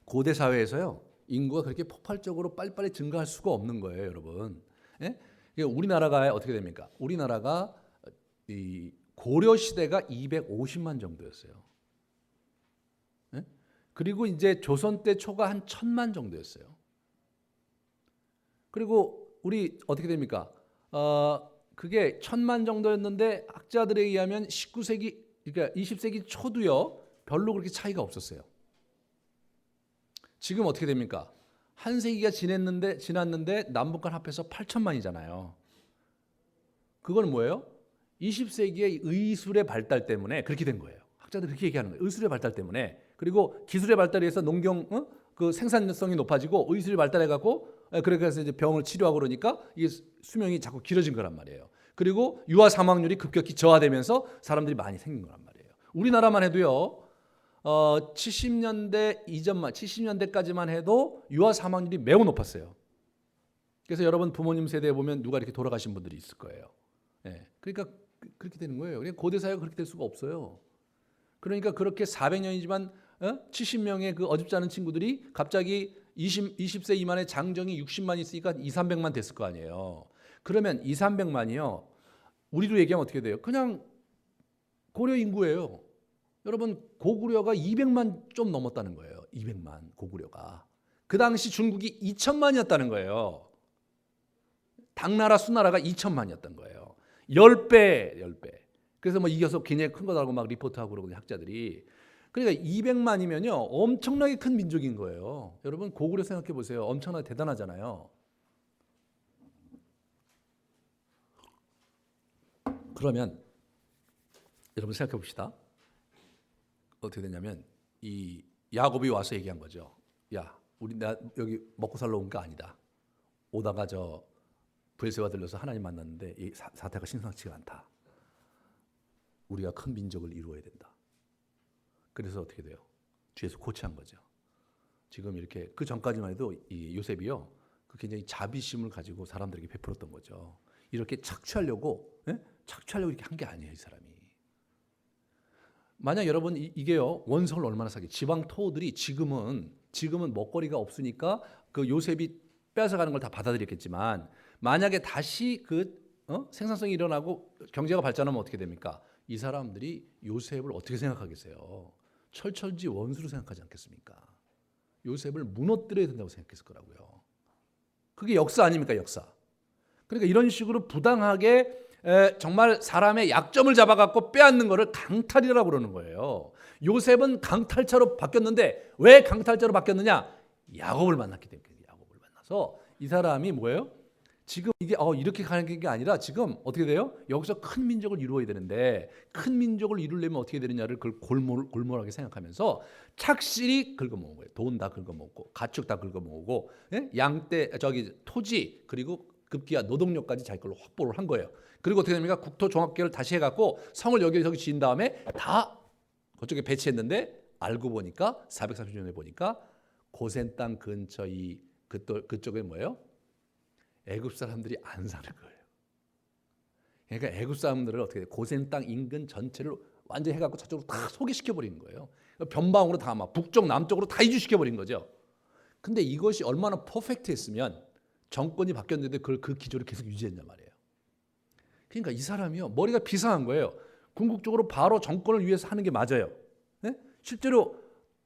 고대 사회에서요 인구가 그렇게 폭발적으로 빨리빨리 증가할 수가 없는 거예요, 여러분. 예? 우리나라가 어떻게 됩니까? 우리나라가 이 고려 시대가 250만 정도였어요. 예? 그리고 이제 조선 때 초가 한 1000만 정도였어요. 그리고 우리 어떻게 됩니까? 그게 1000만 정도였는데 학자들에 의하면 19세기 그러니까 20세기 초도요 별로 그렇게 차이가 없었어요. 지금 어떻게 됩니까? 한 세기가 지났는데 남북한 합해서 8천만이잖아요. 그건 뭐예요? 20세기의 의술의 발달 때문에 그렇게 된 거예요. 학자들이 그렇게 얘기하는 거예요. 의술의 발달 때문에. 그리고 기술의 발달에 의해서 그 생산성이 높아지고 의술이 발달해갖고 그래서 이제 병을 치료하고 그러니까 이게 수명이 자꾸 길어진 거란 말이에요. 그리고 유아 사망률이 급격히 저하되면서 사람들이 많이 생긴 거란 말이에요. 우리나라만 해도요. 70년대까지만 해도 유아 사망률이 매우 높았어요. 그래서 여러분 부모님 세대에 보면 누가 이렇게 돌아가신 분들이 있을 거예요. 예, 그러니까 그렇게 되는 거예요. 고대 사회가 그렇게 될 수가 없어요. 그러니까 그렇게 400년이지만 70명의 그 어줍지 않은 친구들이 갑자기 20세 미만의 장정이 60만 있으니까 2, 300만 됐을 거 아니에요. 그러면 2, 300만이요. 우리로 얘기하면 어떻게 돼요? 그냥 고려 인구예요. 여러분 고구려가 200만 좀 넘었다는 거예요. 200만 고구려가. 그 당시 중국이 2천만이었다는 거예요. 당나라 수나라가 2천만이었던 거예요. 10배. 그래서 뭐 이겨서 굉장히 큰 거다라고 막 리포트하고 그러거든요, 학자들이. 그러니까 200만이면요 엄청나게 큰 민족인 거예요. 여러분 고구려 생각해 보세요. 엄청나게 대단하잖아요. 그러면 여러분 생각해 봅시다. 어떻게 되냐면 이 야곱이 와서 얘기한 거죠. 야, 우리 나 여기 먹고 살러 온 거 아니다. 오다가 저 브에세바 들려서 하나님 만났는데 이 사태가 심상치가 않다. 우리가 큰 민족을 이루어야 된다. 그래서 어떻게 돼요? 뒤에서 코치한 거죠. 지금 이렇게 그 전까지만 해도 이 요셉이요, 그 굉장히 자비심을 가지고 사람들에게 베풀었던 거죠. 이렇게 착취하려고 이렇게 한 게 아니에요, 이 사람이. 만약 여러분 이게요 원성을 얼마나 사기. 지방 토호들이 지금은 먹거리가 없으니까 그 요셉이 뺏어가는 걸 다 받아들였겠지만 만약에 다시 그 생산성이 일어나고 경제가 발전하면 어떻게 됩니까? 이 사람들이 요셉을 어떻게 생각하겠어요? 철철지 원수로 생각하지 않겠습니까? 요셉을 무너뜨려야 된다고 생각했을 거라고요. 그게 역사 아닙니까? 역사. 그러니까 이런 식으로 부당하게 정말 사람의 약점을 잡아갖고 빼앗는 거를 강탈이라고 그러는 거예요. 요셉은 강탈자로 바뀌었는데 왜 강탈자로 바뀌었느냐? 야곱을 만났기 때문에. 야곱을 만나서 이 사람이 뭐예요? 지금 이게 이렇게 가는 게 아니라 지금 어떻게 돼요? 여기서 큰 민족을 이루어야 되는데 큰 민족을 이루려면 어떻게 되느냐를 그걸 골몰하게 생각하면서 착실히 긁어모은 거예요. 돈 다 긁어모으고 가축 다 긁어모으고 양떼 토지 그리고 급기야 노동력까지 자기 걸로 확보를 한 거예요. 그리고 어떻게 됩니까? 국토종합계획을 다시 해갖고 성을 여기저기 지은 다음에 다 그쪽에 배치했는데 알고 보니까 430년에 보니까 고센 땅 근처 그쪽에 뭐예요? 애굽 사람들이 안 사는 거예요. 그러니까 애굽 사람들을 어떻게 고센 땅 인근 전체를 완전히 해갖고 저쪽으로 다 소개시켜 버리는 거예요. 변방으로 다 막 북쪽 남쪽으로 다 이주시켜 버린 거죠. 근데 이것이 얼마나 퍼펙트했으면 정권이 바뀌었는데 그 기조를 계속 유지했냔 말이에요. 그러니까 이 사람이요 머리가 비상한 거예요. 궁극적으로 바로 정권을 위해서 하는 게 맞아요. 네? 실제로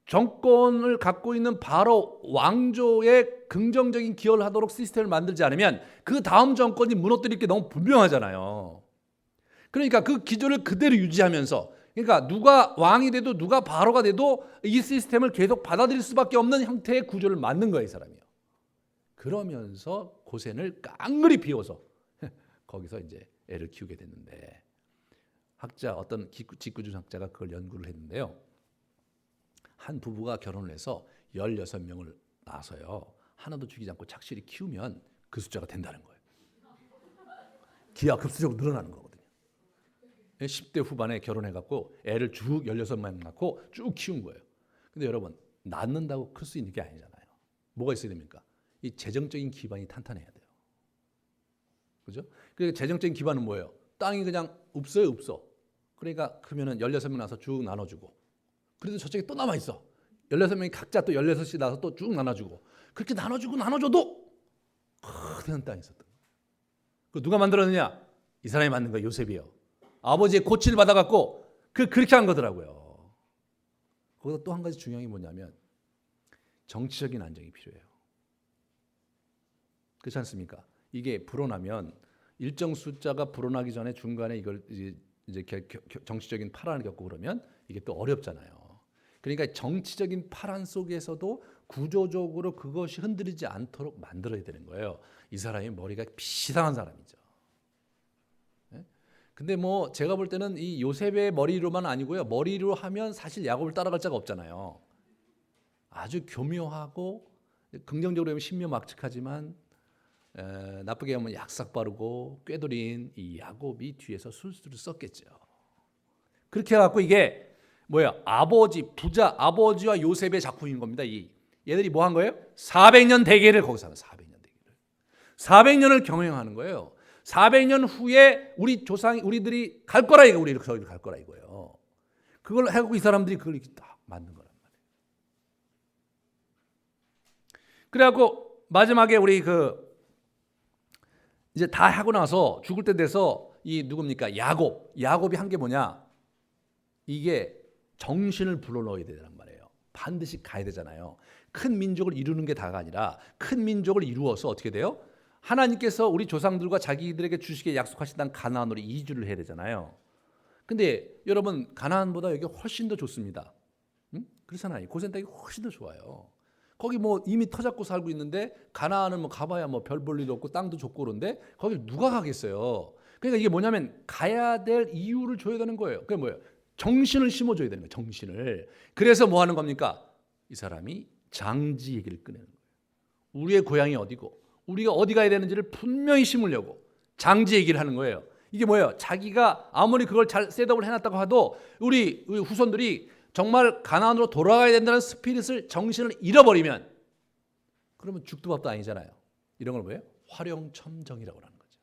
정권을 갖고 있는 바로 왕조에 긍정적인 기여를 하도록 시스템을 만들지 않으면 그 다음 정권이 무너뜨릴 게 너무 분명하잖아요. 그러니까 그 기조를 그대로 유지하면서 그러니까 누가 왕이 돼도 누가 바로가 돼도 이 시스템을 계속 받아들일 수밖에 없는 형태의 구조를 만든 거예요, 이 사람이요. 그러면서 고센을 깡그리 비워서 거기서 이제 애를 키우게 됐는데 어떤 직구주의학자가 그걸 연구를 했는데요. 한 부부가 결혼을 해서 16명을 낳아서요. 하나도 죽이지 않고 착실히 키우면 그 숫자가 된다는 거예요. 기하급수적으로 늘어나는 거거든요. 10대 후반에 결혼해갖고 애를 쭉 16명 낳고 쭉 키운 거예요. 근데 여러분 낳는다고 클 수 있는 게 아니잖아요. 뭐가 있어야 됩니까? 이 재정적인 기반이 탄탄해야 돼요. 그죠? 그러니까 재정적인 기반은 뭐예요? 땅이 그냥 없어. 그러니까 그러면은 16명 나서 쭉 나눠주고 그래도 저쪽에 또 남아있어. 16명이 각자 또 16씩 나서 또 쭉 나눠주고 그렇게 나눠줘도 큰 땅이 있었던 거예요. 그 누가 만들었느냐? 이 사람이 만든 거예요. 요셉이요. 아버지의 고치를 받아갖고 그렇게 한 거더라고요. 거기서 또 한 가지 중요한 게 뭐냐면 정치적인 안정이 필요해요. 그렇지 않습니까? 이게 불어나면 일정 숫자가 불어나기 전에 중간에 이걸 이제 정치적인 파란을 겪고 그러면 이게 또 어렵잖아요. 그러니까 정치적인 파란 속에서도 구조적으로 그것이 흔들리지 않도록 만들어야 되는 거예요. 이 사람이 머리가 비상한 사람이죠. 근데 뭐 제가 볼 때는 이 요셉의 머리로만 아니고요. 머리로 하면 사실 야곱을 따라갈 자가 없잖아요. 아주 교묘하고 긍정적으로 하면 신묘막측하지만 나쁘게 하면 약삭 바르고 꾀돌인 이 야곱이 뒤에서 술술을 썼겠죠. 그렇게 해갖고 이게 뭐야? 아버지와 요셉의 작품인 겁니다. 얘들이 뭐 한 거예요? 400년 대계를 거기서 하는 400년 대계를. 400년을 경영하는 거예요. 400년 후에 우리들이 갈 거라 이거 우리 저희를 갈 거라 이거예요. 그걸 해갖고 이 사람들이 그걸 이렇게 딱 만든 거란 말이에요. 그래갖고 마지막에 우리 이제 다 하고 나서 죽을 때 돼서 이 누굽니까? 야곱이 한 게 뭐냐? 이게 정신을 불어넣어야 되란 말이에요. 반드시 가야 되잖아요. 큰 민족을 이루는 게 다가 아니라 큰 민족을 이루어서 어떻게 돼요? 하나님께서 우리 조상들과 자기들에게 주시게 약속하신 땅 가나안으로 이주를 해야 되잖아요. 근데 여러분 가나안보다 여기 훨씬 더 좋습니다. 응? 그렇잖아요. 고센 땅이 훨씬 더 좋아요. 거기 뭐 이미 터잡고 살고 있는데 가나안은 뭐 가봐야 뭐 별 볼 일 없고 땅도 좋고 그런데 거기 누가 가겠어요. 그러니까 이게 뭐냐면 가야 될 이유를 줘야 되는 거예요. 그게 뭐예요? 정신을 심어줘야 되는 거예요. 정신을. 그래서 뭐 하는 겁니까? 이 사람이 장지 얘기를 꺼내는 거예요. 우리의 고향이 어디고 우리가 어디 가야 되는지를 분명히 심으려고 장지 얘기를 하는 거예요. 이게 뭐예요? 자기가 아무리 그걸 잘 셋업을 해놨다고 해도 우리 후손들이 정말 가나안으로 돌아가야 된다는 스피릿을 정신을 잃어버리면 그러면 죽도 밥도 아니잖아요. 이런 걸 뭐예요? 화룡첨정이라고 하는 거죠.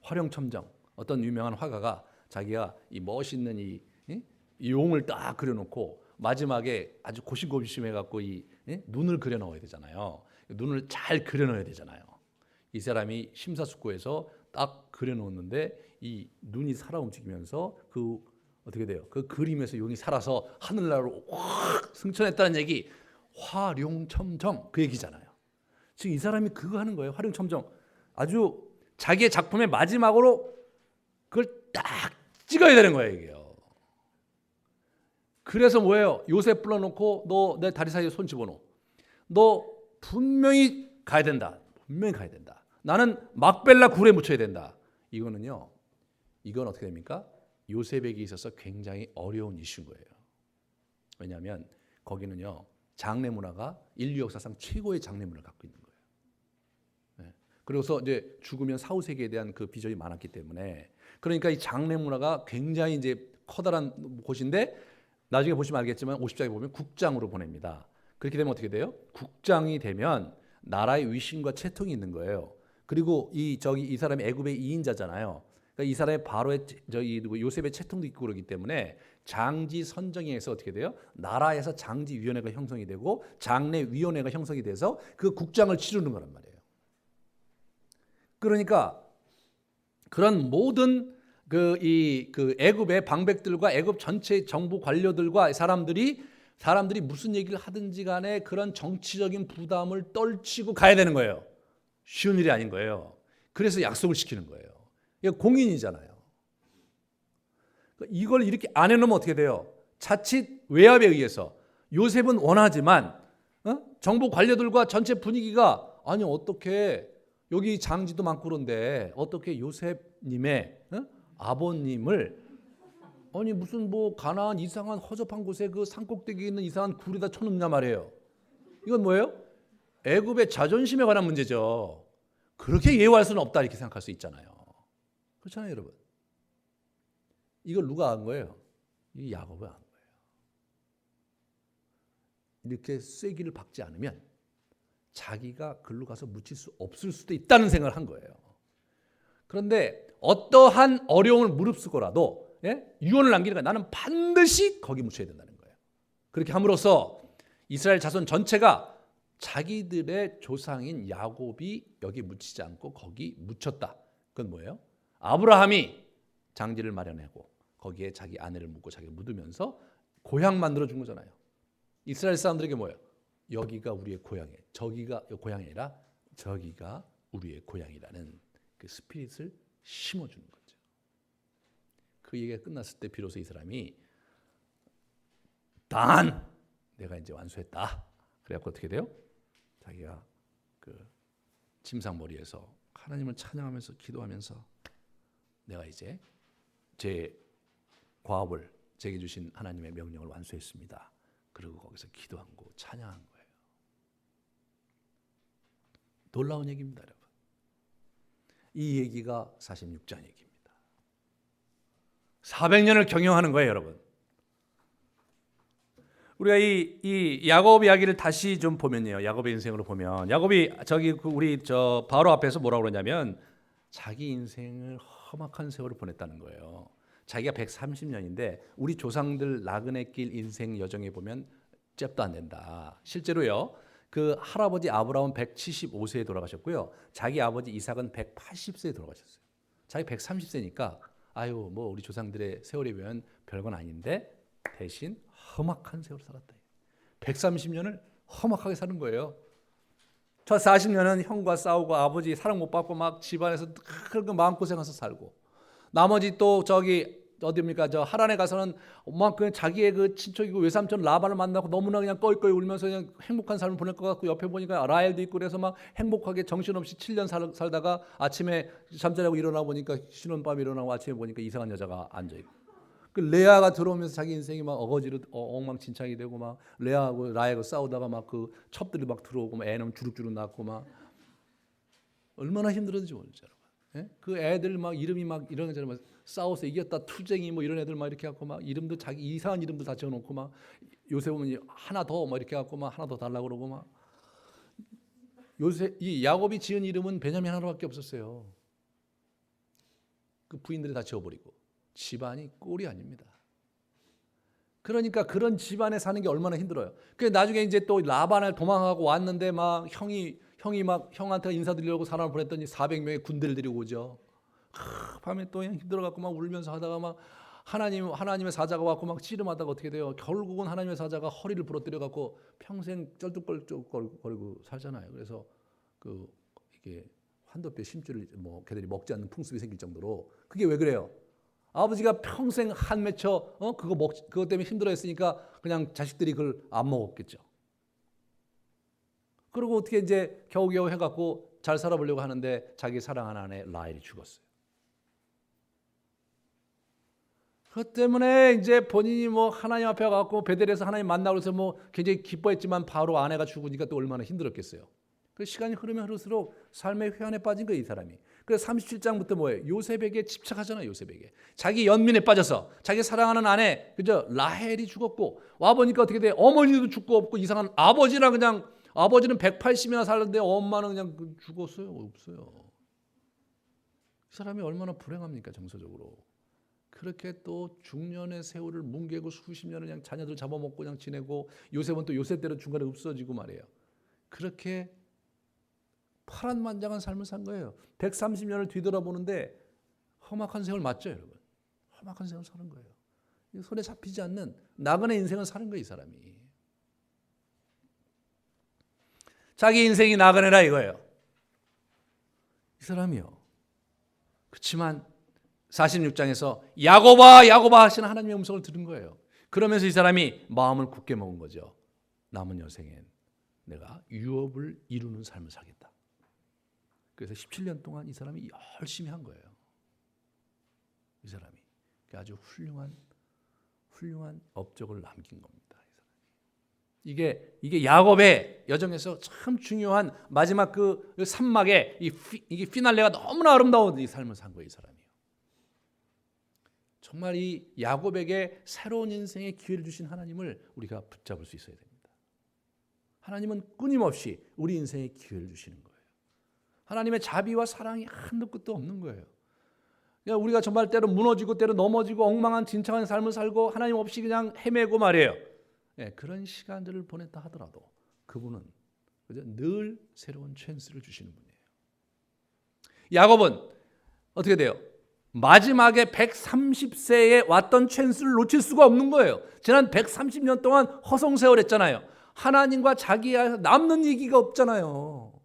화룡첨정. 어떤 유명한 화가가 자기가 이 멋있는 이 용을 딱 그려놓고 마지막에 아주 고심고심해갖고 이 눈을 그려넣어야 되잖아요. 눈을 잘 그려넣어야 되잖아요. 이 사람이 심사숙고해서 딱 그려놓는데 이 눈이 살아 움직이면서 어떻게 돼요? 그 그림에서 용이 살아서 하늘나라로 확 승천했다는 얘기, 화룡첨정 그 얘기잖아요. 지금 이 사람이 그거 하는 거예요. 화룡첨정. 아주 자기의 작품의 마지막으로 그걸 딱 찍어야 되는 거예요, 이게요. 그래서 뭐예요? 요셉 불러놓고 너 내 다리 사이에 손 집어넣어. 너 분명히 가야 된다. 분명히 가야 된다. 나는 막벨라 굴에 묻혀야 된다. 이건 어떻게 됩니까? 요셉에게 있어서 굉장히 어려운 이슈인 거예요. 왜냐하면 거기는요 장례 문화가 인류 역사상 최고의 장례 문화를 갖고 있는 거예요. 네. 그래서 이제 죽으면 사후세계에 대한 그 비전이 많았기 때문에 그러니까 이 장례 문화가 굉장히 이제 커다란 곳인데 나중에 보시면 알겠지만 50장에 보면 국장으로 보냅니다. 그렇게 되면 어떻게 돼요? 국장이 되면 나라의 위신과 채통이 있는 거예요. 그리고 이 사람이 애굽의 2인자잖아요. 그러니까 이 사람의 바로의 요셉의 채통도 있고 그러기 때문에 장지 선정에서 어떻게 돼요? 나라에서 장지위원회가 형성이 되고 장례위원회가 형성이 돼서 그 국장을 치르는 거란 말이에요. 그러니까 그런 모든 애굽의 방백들과 애굽 전체 정부 관료들과 사람들이 무슨 얘기를 하든지 간에 그런 정치적인 부담을 떨치고 가야 되는 거예요. 쉬운 일이 아닌 거예요. 그래서 약속을 시키는 거예요. 이거 공인이잖아요. 이걸 이렇게 안 해놓으면 어떻게 돼요? 자칫 외압에 의해서 요셉은 원하지만 정부 관료들과 전체 분위기가 아니 어떻게 여기 장지도 많고 그런데 어떻게 요셉님의 아버님을 아니 무슨 뭐 가나안 이상한 허접한 곳에 그 산꼭대기에 있는 이상한 굴에다 쳐놓냐 말이에요. 이건 뭐예요? 애굽의 자존심에 관한 문제죠. 그렇게 예우할 수는 없다 이렇게 생각할 수 있잖아요. 그렇잖아요, 여러분. 이걸 누가 한 거예요? 이 야곱이 한 거예요. 이렇게 쐐기를 박지 않으면 자기가 글로 가서 묻힐 수 없을 수도 있다는 생각을 한 거예요. 그런데 어떠한 어려움을 무릅쓰고라도 유언을 남기는 거예요. 나는 반드시 거기 묻혀야 된다는 거예요. 그렇게 함으로써 이스라엘 자손 전체가 자기들의 조상인 야곱이 여기 묻히지 않고 거기 묻혔다. 그건 뭐예요? 아브라함이 장지를 마련하고 거기에 자기 아내를 묻고 자기를 묻으면서 고향 만들어준 거잖아요. 이스라엘 사람들에게 뭐예요? 여기가 우리의 고향이에요. 저기가 고향이 아니라 저기가 우리의 고향이라는 그 스피릿을 심어주는 거죠. 그 얘기가 끝났을 때 비로소 이 사람이 내가 이제 완수했다. 그래갖고 어떻게 돼요? 자기가 그 침상머리에서 하나님을 찬양하면서 기도하면서 내가 이제 제 과업을 제게 주신 하나님의 명령을 완수했습니다. 그리고 거기서 기도하고 찬양한 거예요. 놀라운 얘기입니다, 여러분. 이 얘기가 46장 얘기입니다. 400년을 경영하는 거예요, 여러분. 우리가 이 야곱 이야기를 다시 좀 보면요, 야곱의 인생으로 보면 야곱이 우리 바로 앞에서 뭐라고 그러냐면 자기 인생을 험악한 세월을 보냈다는 거예요. 자기가 130년인데 우리 조상들 나그네 길 인생 여정에 보면 잽도 안 된다. 실제로요. 그 할아버지 아브라함은 175세에 돌아가셨고요. 자기 아버지 이삭은 180세에 돌아가셨어요. 자기 130세니까 아유 뭐 우리 조상들의 세월에 비하면 별건 아닌데 대신 험악한 세월을 살았다. 130년을 험악하게 사는 거예요. 저 40년은 형과 싸우고 아버지 사랑 못 받고 막 집안에서 그렇게 마음고생해서 살고, 나머지 또 저기 어디입니까 저 하란에 가서는 막 그 자기의 그 친척이고 외삼촌 라반을 만나고 너무나 그냥 껄껄 울면서 그냥 행복한 삶을 보낼 것 같고, 옆에 보니까 라헬도 있고 그래서 막 행복하게 정신없이 7년 살다가 아침에 잠자려고 일어나 보니까 쉬는 밤에 일어나고 아침에 보니까 이상한 여자가 앉아 있고, 그 레아가 들어오면서 자기 인생이 막 어거지로 엉망진창이 되고, 막 레아하고 라헬하고 싸우다가 막 그 첩들이 막 들어오고 막 애는 주룩주룩 낳고 막 얼마나 힘들었는지 모르죠. 예? 그 애들 막 이름이 막 이런 애들 막 싸워서 이겼다 투쟁이 뭐 이런 애들 막 이렇게 갖고 막 이름도 자기 이상한 이름도 다 지어놓고, 막 요셉은 하나 더 막 이렇게 갖고 막 하나 더 달라고 그러고, 막 요셉 이 야곱이 지은 이름은 베냐민 하나밖에 없었어요. 그 부인들이 다 지어버리고 집안이 꼴이 아닙니다. 그러니까 그런 집안에 사는 게 얼마나 힘들어요. 그 나중에 이제 또 라반을 도망하고 왔는데 막 형이 막 형한테 인사드리려고 사람을 보냈더니 400명의 군대를 데리고 오죠. 밤에 또 힘들어갖고 막 울면서 하다가 막 하나님의 사자가 왔고 막 씨름하다가 어떻게 돼요? 결국은 하나님의 사자가 허리를 부러뜨려갖고 평생 쩔뚝쩔뚝거리고 살잖아요. 그래서 그 이게 환도뼈 심줄을 뭐 걔들이 먹지 않는 풍습이 생길 정도로. 그게 왜 그래요? 아버지가 평생 한 맺혀 그것 때문에 힘들어했으니까 그냥 자식들이 그걸 안 먹었겠죠. 그리고 어떻게 이제 겨우겨우 해갖고 잘 살아보려고 하는데 자기 사랑하는 아내 라헬이 죽었어요. 그것 때문에 이제 본인이 뭐 하나님 앞에 가고 베델에서 하나님 만나고 해서 뭐 굉장히 기뻐했지만 바로 아내가 죽으니까 또 얼마나 힘들었겠어요. 그 시간이 흐르면 흐를수록 삶의 회한에 빠진 거예요, 이 사람이. 그래서 37장부터 뭐예요? 요셉에게 집착하잖아요, 요셉에게. 자기 연민에 빠져서 자기 사랑하는 아내, 그죠? 라헬이 죽었고, 와 보니까 어떻게 돼? 어머니도 죽고 없고, 이상한 아버지랑 그냥, 아버지는 180이나 살는데 엄마는 그냥 죽었어요, 없어요. 이 사람이 얼마나 불행합니까, 정서적으로. 그렇게 또 중년의 세월을 뭉개고 수십 년을 그냥 자녀들 잡아먹고 그냥 지내고, 요셉은 또 요셉대로 중간에 없어지고 말이에요. 그렇게 파란만장한 삶을 산 거예요. 130년을 뒤돌아보는데 험악한 세월 맞죠, 여러분? 험악한 세월 사는 거예요. 손에 잡히지 않는 나그네 인생을 사는 거예요, 이 사람이. 자기 인생이 나그네라 이거예요. 이 사람이요. 그렇지만 46장에서 야곱아 야곱아 하시는 하나님의 음성을 들은 거예요. 그러면서 이 사람이 마음을 굳게 먹은 거죠. 남은 여생엔 내가 유업을 이루는 삶을 살겠다. 그래서 17년 동안 이 사람이 열심히 한 거예요. 이 사람이 아주 훌륭한 업적을 남긴 겁니다. 이게 야곱의 여정에서 참 중요한 마지막 그 산막의 이게 피날레가 너무나 아름다운 이 삶을 산 거예요, 이 사람이. 정말 이 야곱에게 새로운 인생의 기회를 주신 하나님을 우리가 붙잡을 수 있어야 됩니다. 하나님은 끊임없이 우리 인생에 기회를 주시는 거예요. 하나님의 자비와 사랑이 한도 끝도 없는 거예요. 우리가 정말 때로 무너지고 때로 넘어지고 엉망한 진창한 삶을 살고 하나님 없이 그냥 헤매고 말이에요. 그런 시간들을 보냈다 하더라도 그분은 늘 새로운 찬스를 주시는 분이에요. 야곱은 어떻게 돼요? 마지막에 130세에 왔던 찬스를 놓칠 수가 없는 거예요. 지난 130년 동안 허송세월했잖아요. 하나님과 자기 남는 얘기가 없잖아요.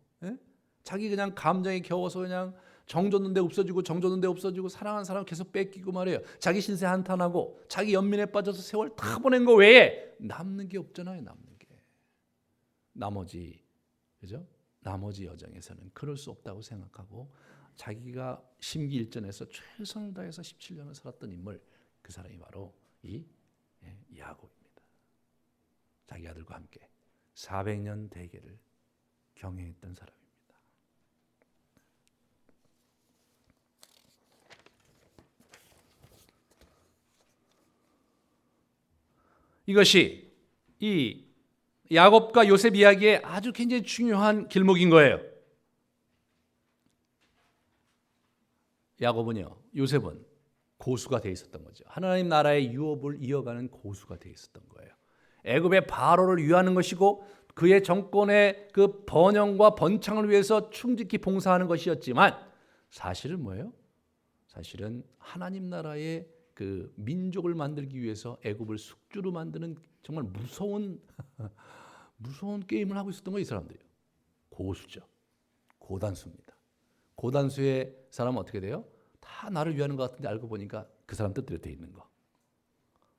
자기 그냥 감정에 겨워서 그냥 정줬는데 없어지고 정줬는데 없어지고 사랑하는 사람 계속 뺏기고 말이에요. 자기 신세 한탄하고 자기 연민에 빠져서 세월 다 보낸 거 외에 남는 게 없잖아요. 남는 게. 나머지 여정에서는 그럴 수 없다고 생각하고 자기가 심기일전에서 최선을 다해서 17년을 살았던 인물, 그 사람이 바로 이 야곱입니다. 자기 아들과 함께 400년 대계를 경영했던 사람입니다. 이것이 이 야곱과 요셉 이야기의 아주 굉장히 중요한 길목인 거예요. 요셉은 고수가 되어 있었던 거죠. 하나님 나라의 유업을 이어가는 고수가 되어 있었던 거예요. 애굽의 바로를 위하는 것이고 그의 정권의 그 번영과 번창을 위해서 충직히 봉사하는 것이었지만 사실은 뭐예요? 사실은 하나님 나라의 그 민족을 만들기 위해서 애굽을 숙주로 만드는 정말 무서운 게임을 하고 있었던 거예요. 이 사람들이. 고수죠. 고단수입니다. 고단수의 사람은 어떻게 돼요? 다 나를 위하는 것 같은데 알고 보니까 그 사람 뜻대로 돼 있는 거.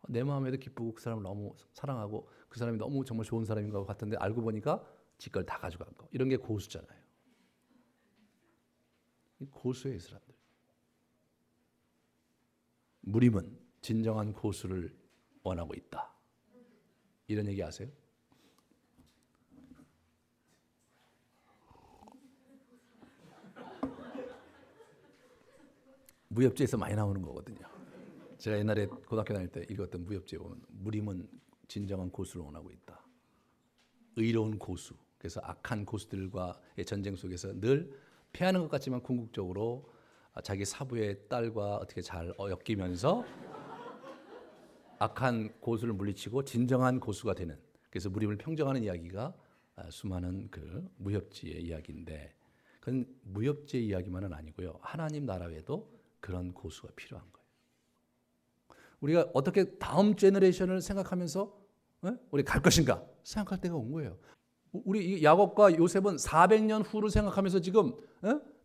내 마음에도 기쁘고 그 사람을 너무 사랑하고 그 사람이 너무 정말 좋은 사람인 것 같은데 알고 보니까 지 걸 다 가져간 거. 이런 게 고수잖아요. 고수예요, 이 사람들. 무림은 진정한 고수를 원하고 있다. 이런 얘기 아세요? 무협지에서 많이 나오는 거거든요. 제가 옛날에 고등학교 다닐 때 읽었던 무협지에 보면 무림은 진정한 고수를 원하고 있다. 의로운 고수. 그래서 악한 고수들과의 전쟁 속에서 늘 패하는 것 같지만 궁극적으로 자기 사부의 딸과 어떻게 잘 엮이면서 악한 고수를 물리치고 진정한 고수가 되는, 그래서 무림을 평정하는 이야기가 수많은 그 무협지의 이야기인데, 그건 무협지의 이야기만은 아니고요. 하나님 나라 외에도 그런 고수가 필요한 거예요. 우리가 어떻게 다음 제너레이션을 생각하면서 우리 갈 것인가 생각할 때가 온 거예요. 우리 야곱과 요셉은 400년 후를 생각하면서 지금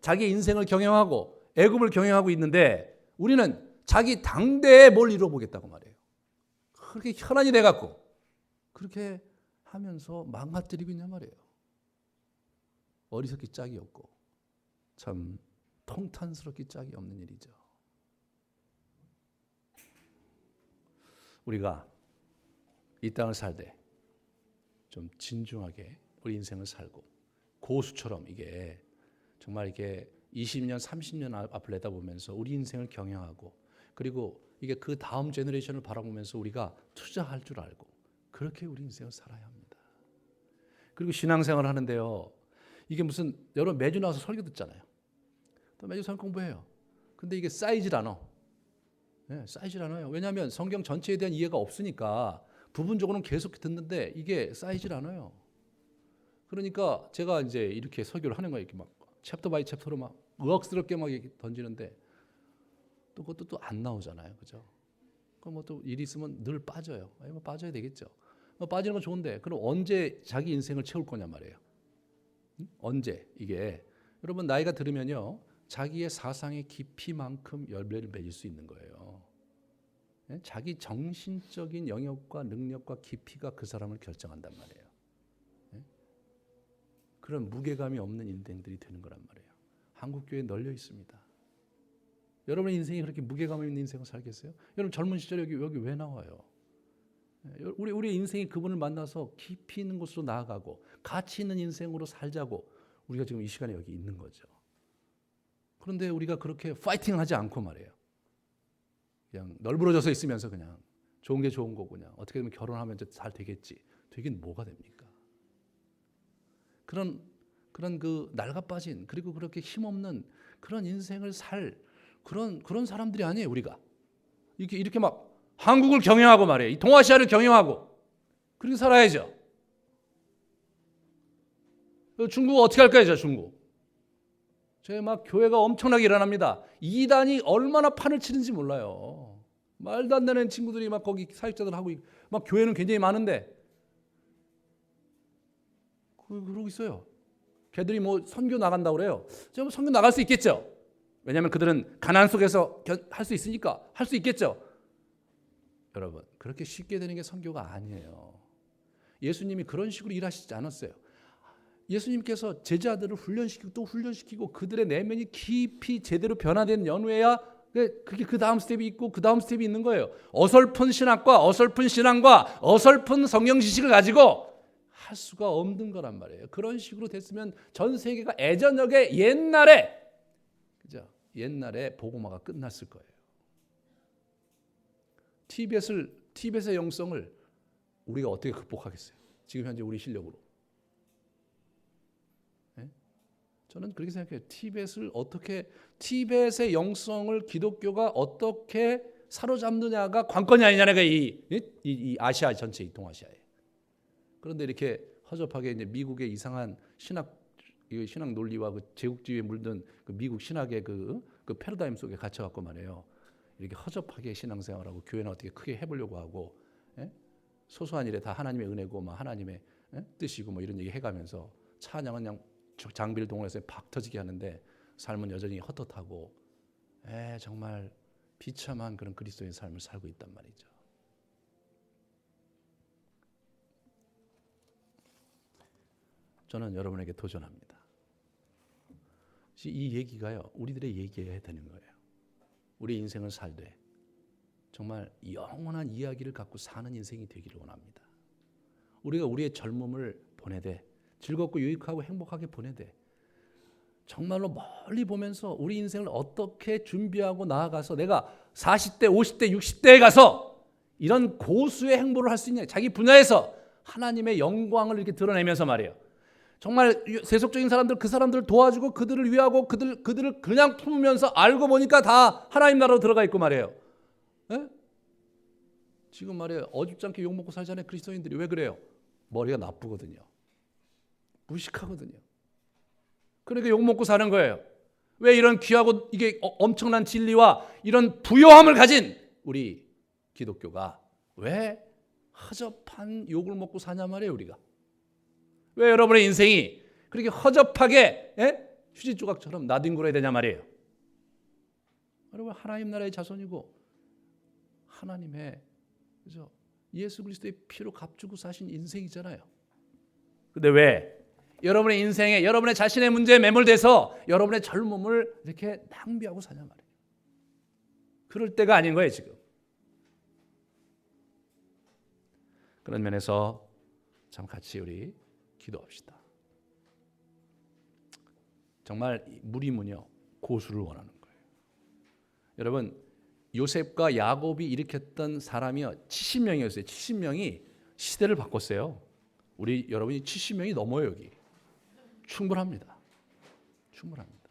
자기 인생을 경영하고 애굽을 경영하고 있는데, 우리는 자기 당대에 뭘 이루어보겠다고 말해요. 그렇게 혈안이 돼갖고 그렇게 하면서 망가뜨리고 있냔 말이에요. 어리석기 짝이 없고 참 통탄스럽기 짝이 없는 일이죠. 우리가 이 땅을 살 때 좀 진중하게 우리 인생을 살고, 고수처럼 이게 정말 이게 20년, 30년 앞을 내다보면서 우리 인생을 경영하고, 그리고 이게 그 다음 제너레이션을 바라보면서 우리가 투자할 줄 알고 그렇게 우리 인생을 살아야 합니다. 그리고 신앙생활을 하는데요. 이게 무슨 여러분 매주 나와서 설교 듣잖아요. 또 매주 성경 공부해요. 근데 이게 쌓이질 않아. 네, 쌓이질 않아요. 왜냐하면 성경 전체에 대한 이해가 없으니까 부분적으로는 계속 듣는데 이게 쌓이질 않아요. 그러니까 제가 이제 이렇게 설교를 하는 거예요. 이렇게 막 챕터 바이 챕터로 막 의학스럽게 막 이렇게 던지는데 또 그것도 또 안 나오잖아요, 그죠? 그럼 뭐 또 일이 있으면 늘 빠져요. 뭐 빠져야 되겠죠. 빠지는 건 좋은데 그럼 언제 자기 인생을 채울 거냐 말이에요. 언제 이게 여러분 나이가 들으면요 자기의 사상의 깊이만큼 열매를 맺을 수 있는 거예요. 자기 정신적인 영역과 능력과 깊이가 그 사람을 결정한단 말이에요. 그런 무게감이 없는 인생들이 되는 거란 말이에요. 한국 교회에 널려 있습니다. 여러분의 인생이 그렇게 무게감 있는 인생을 살겠어요? 여러분 젊은 시절에 여기 왜 나와요? 우리 인생이 그분을 만나서 깊이 있는 곳으로 나아가고 가치 있는 인생으로 살자고 우리가 지금 이 시간에 여기 있는 거죠. 그런데 우리가 그렇게 파이팅을 하지 않고 말이에요. 그냥 널브러져서 있으면서 그냥 좋은 게 좋은 거고 그냥 어떻게 되면 결혼하면 이제 잘 되겠지. 되긴 뭐가 됩니까? 그런 그 낡아빠진 그리고 그렇게 힘없는 그런 인생을 살 그런 사람들이 아니에요. 우리가 이렇게 막 한국을 경영하고 말이에요. 이 동아시아를 경영하고 그렇게 살아야죠. 중국 어떻게 할 거예요, 중국? 저희 막 교회가 엄청나게 일어납니다. 이단이 얼마나 판을 치는지 몰라요. 말도 안 되는 친구들이 막 거기 사역자들 하고 막 교회는 굉장히 많은데 그러고 있어요. 걔들이 뭐 선교 나간다고 그래요. 제가 선교 나갈 수 있겠죠. 왜냐하면 그들은 가난 속에서 할 수 있으니까 할 수 있겠죠. 여러분 그렇게 쉽게 되는 게 선교가 아니에요. 예수님이 그런 식으로 일하시지 않았어요. 예수님께서 제자들을 훈련시키고 또 훈련시키고 그들의 내면이 깊이 제대로 변화된 연후에야 그게 그 다음 스텝이 있고 그 다음 스텝이 있는 거예요. 어설픈 신학과 어설픈 신앙과 어설픈 성경 지식을 가지고 할 수가 없는 거란 말이에요. 그런 식으로 됐으면 전 세계가 예전역에 옛날에 복음화가 끝났을 거예요. 티벳의 영성을 우리가 어떻게 극복하겠어요? 지금 현재 우리 실력으로. 네? 저는 그렇게 생각해요. 티벳의 영성을 기독교가 어떻게 사로잡느냐가 관건이 아니냐가 이 아시아 전체 이 동아시아에. 그런데 이렇게 허접하게 이제 미국의 이상한 신학 논리와 그 제국주의에 물든 그 미국 신학의 그 패러다임 속에 갇혀갖고 말이에요. 이렇게 허접하게 신앙생활하고 교회는 어떻게 크게 해보려고 하고, 예? 소소한 일에 다 하나님의 은혜고 막 하나님의 뜻이고 뭐 이런 얘기 해가면서 찬양은 그냥 장비를 동원해서 박 터지게 하는데 삶은 여전히 헛헛하고 정말 비참한 그런 그리스도인 삶을 살고 있단 말이죠. 저는 여러분에게 도전합니다. 이 얘기가요, 우리들의 얘기해야 되는 거예요. 우리 인생을 살되 정말 영원한 이야기를 갖고 사는 인생이 되기를 원합니다. 우리가 우리의 젊음을 보내되 즐겁고 유익하고 행복하게 보내되 정말로 멀리 보면서 우리 인생을 어떻게 준비하고 나아가서 내가 40대, 50대, 60대에 가서 이런 고수의 행보를 할 수 있냐, 자기 분야에서 하나님의 영광을 이렇게 드러내면서 말이에요. 정말 세속적인 사람들, 그 사람들을 도와주고 그들을 위하고 그들을 그냥 품으면서 알고 보니까 다 하나님 나라로 들어가 있고 말이에요. 에? 지금 말이에요. 어줍지 않게 욕먹고 살잖아요. 그리스도인들이. 왜 그래요? 머리가 나쁘거든요. 무식하거든요. 그러니까 욕먹고 사는 거예요. 왜 이런 귀하고 이게 엄청난 진리와 이런 부요함을 가진 우리 기독교가 왜 허접한 욕을 먹고 사냐 말이에요. 우리가. 왜 여러분의 인생이 그렇게 허접하게 휴지 조각처럼 나뒹굴어야 되냐 말이에요. 여러분 하나님 나라의 자손이고 하나님의 그죠? 예수 그리스도의 피로 값주고 사신 인생이잖아요. 근데 왜 여러분의 인생에 여러분의 자신의 문제에 매몰돼서 여러분의 젊음을 이렇게 낭비하고 사냐 말이에요. 그럴 때가 아닌 거예요 지금. 그런 면에서 참 같이 우리 기도합시다. 정말 무리문요 고수를 원하는 거예요. 여러분 요셉과 야곱이 일으켰던 사람이요 70명이었어요. 70명이 시대를 바꿨어요. 우리 여러분이 70명이 넘어요 여기. 충분합니다. 충분합니다.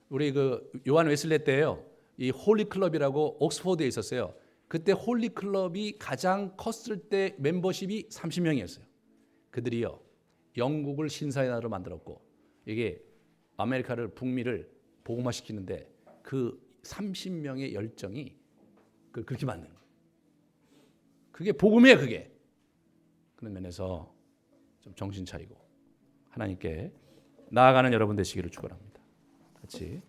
우리 그 요한 웨슬레 때요 이 홀리 클럽이라고 옥스퍼드에 있었어요. 그때 홀리 클럽이 가장 컸을 때 멤버십이 30명이었어요. 그들이요 영국을 신사의 나라로 만들었고 이게 아메리카를 북미를 복음화시키는데 그 30명의 열정이 그렇게 만든 거예요. 그게 복음이에요. 그게. 그런 면에서 좀 정신 차리고 하나님께 나아가는 여러분 되시기를 축원합니다. 같이